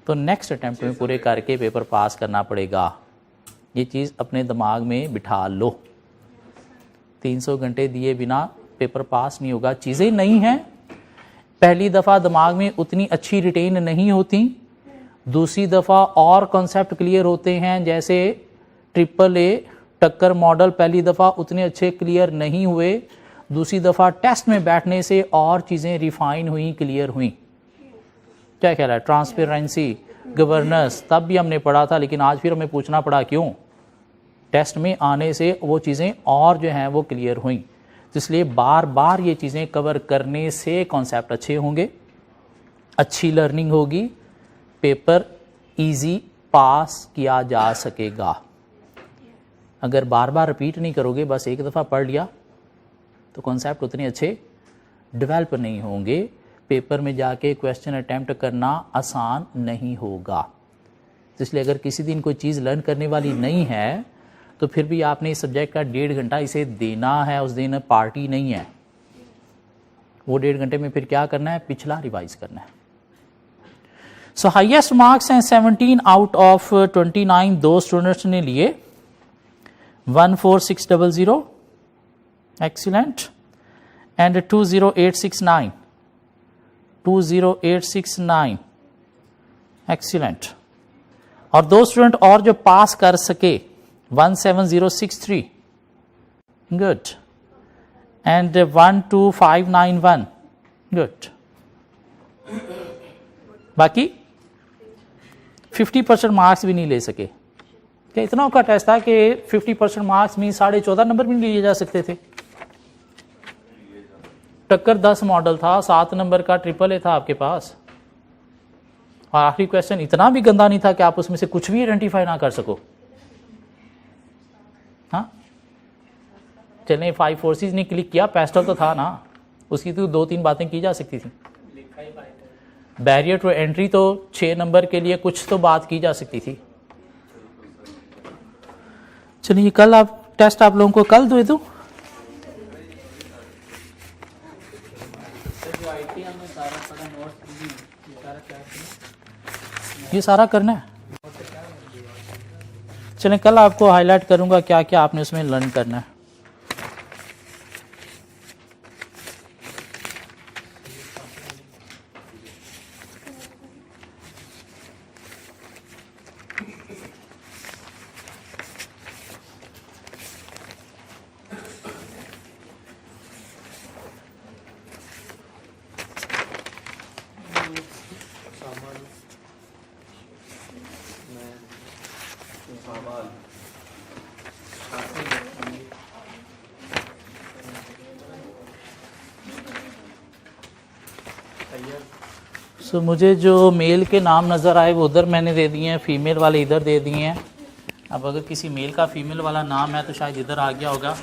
तो नेक्स्ट अटेम्प्ट में पूरे करके पेपर पास करना पड़ेगा। ये चीज़ अपने दिमाग में बिठा लो। 300 घंटे दिए बिना पेपर पास नहीं होगा। चीज़ें नहीं हैं, पहली दफ़ा दिमाग में उतनी अच्छी रिटेन नहीं होती, दूसरी दफ़ा और कॉन्सेप्ट क्लियर होते हैं। जैसे AAA टक्कर मॉडल पहली दफ़ा उतने अच्छे क्लियर नहीं हुए, दूसरी दफ़ा टेस्ट में बैठने से और चीज़ें रिफाइन हुई, क्लियर हुई। क्या कह रहा है? ट्रांसपेरेंसी, गवर्नेंस तब भी हमने पढ़ा था, लेकिन आज फिर हमें पूछना पड़ा क्यों? टेस्ट में आने से वो चीज़ें और जो हैं वो क्लियर हुई। तो इसलिए बार बार ये चीज़ें कवर करने से कॉन्सेप्ट अच्छे होंगे, अच्छी लर्निंग होगी, पेपर इजी पास किया जा सकेगा। अगर बार बार रिपीट नहीं करोगे, बस एक दफ़ा पढ़ लिया, तो कॉन्सेप्ट उतने अच्छे डेवलप नहीं होंगे। पेपर में जाके क्वेश्चन अटेम्प्ट करना आसान नहीं होगा। तो इसलिए अगर किसी दिन कोई चीज़ लर्न करने वाली नहीं है तो फिर भी आपने इस सब्जेक्ट का 1.5 घंटा इसे देना है। उस दिन पार्टी नहीं है, वो 1.5 घंटे में फिर क्या करना है? पिछला रिवाइज करना है। सो हाईएस्ट मार्क्स हैं 17 आउट ऑफ 29 दो स्टूडेंट्स ने लिए 14600, एक्सीलेंट, एंड 20869, एक्सीलेंट। और 2 स्टूडेंट और जो पास कर सके 17063, गुड, एंड 12591, गुड। बाकी 50% मार्क्स भी नहीं ले सके। क्या इतना का टेस्ट था कि 50% मार्क्स में 14.5 नंबर भी नहीं लिए जा सकते थे? टक्कर 10 मॉडल था, 7 नंबर का AAA था आपके पास, और आखिरी क्वेश्चन इतना भी गंदा नहीं था कि आप उसमें से कुछ भी आइडेंटिफाई ना कर सको। हाँ चलें, 5 फोर्सेस ने क्लिक किया, पेस्टल तो था ना, उसकी तो 2-3 बातें की जा सकती थी। बैरियर टू एंट्री तो 6 नंबर के लिए कुछ तो बात की जा सकती थी। चलिए कल आप टेस्ट आप लोगों को कल दे दूं। जो IT हमने सारा पढ़ा नोट्स ये सारा करना है। चलें, कल आपको हाईलाइट करूंगा क्या क्या आपने उसमें लर्न करना है। सो मुझे जो मेल के नाम नज़र आए वो उधर मैंने दे दिए हैं, फीमेल वाले इधर दे दिए हैं। अब अगर किसी मेल का फीमेल वाला नाम है तो शायद इधर आ गया होगा।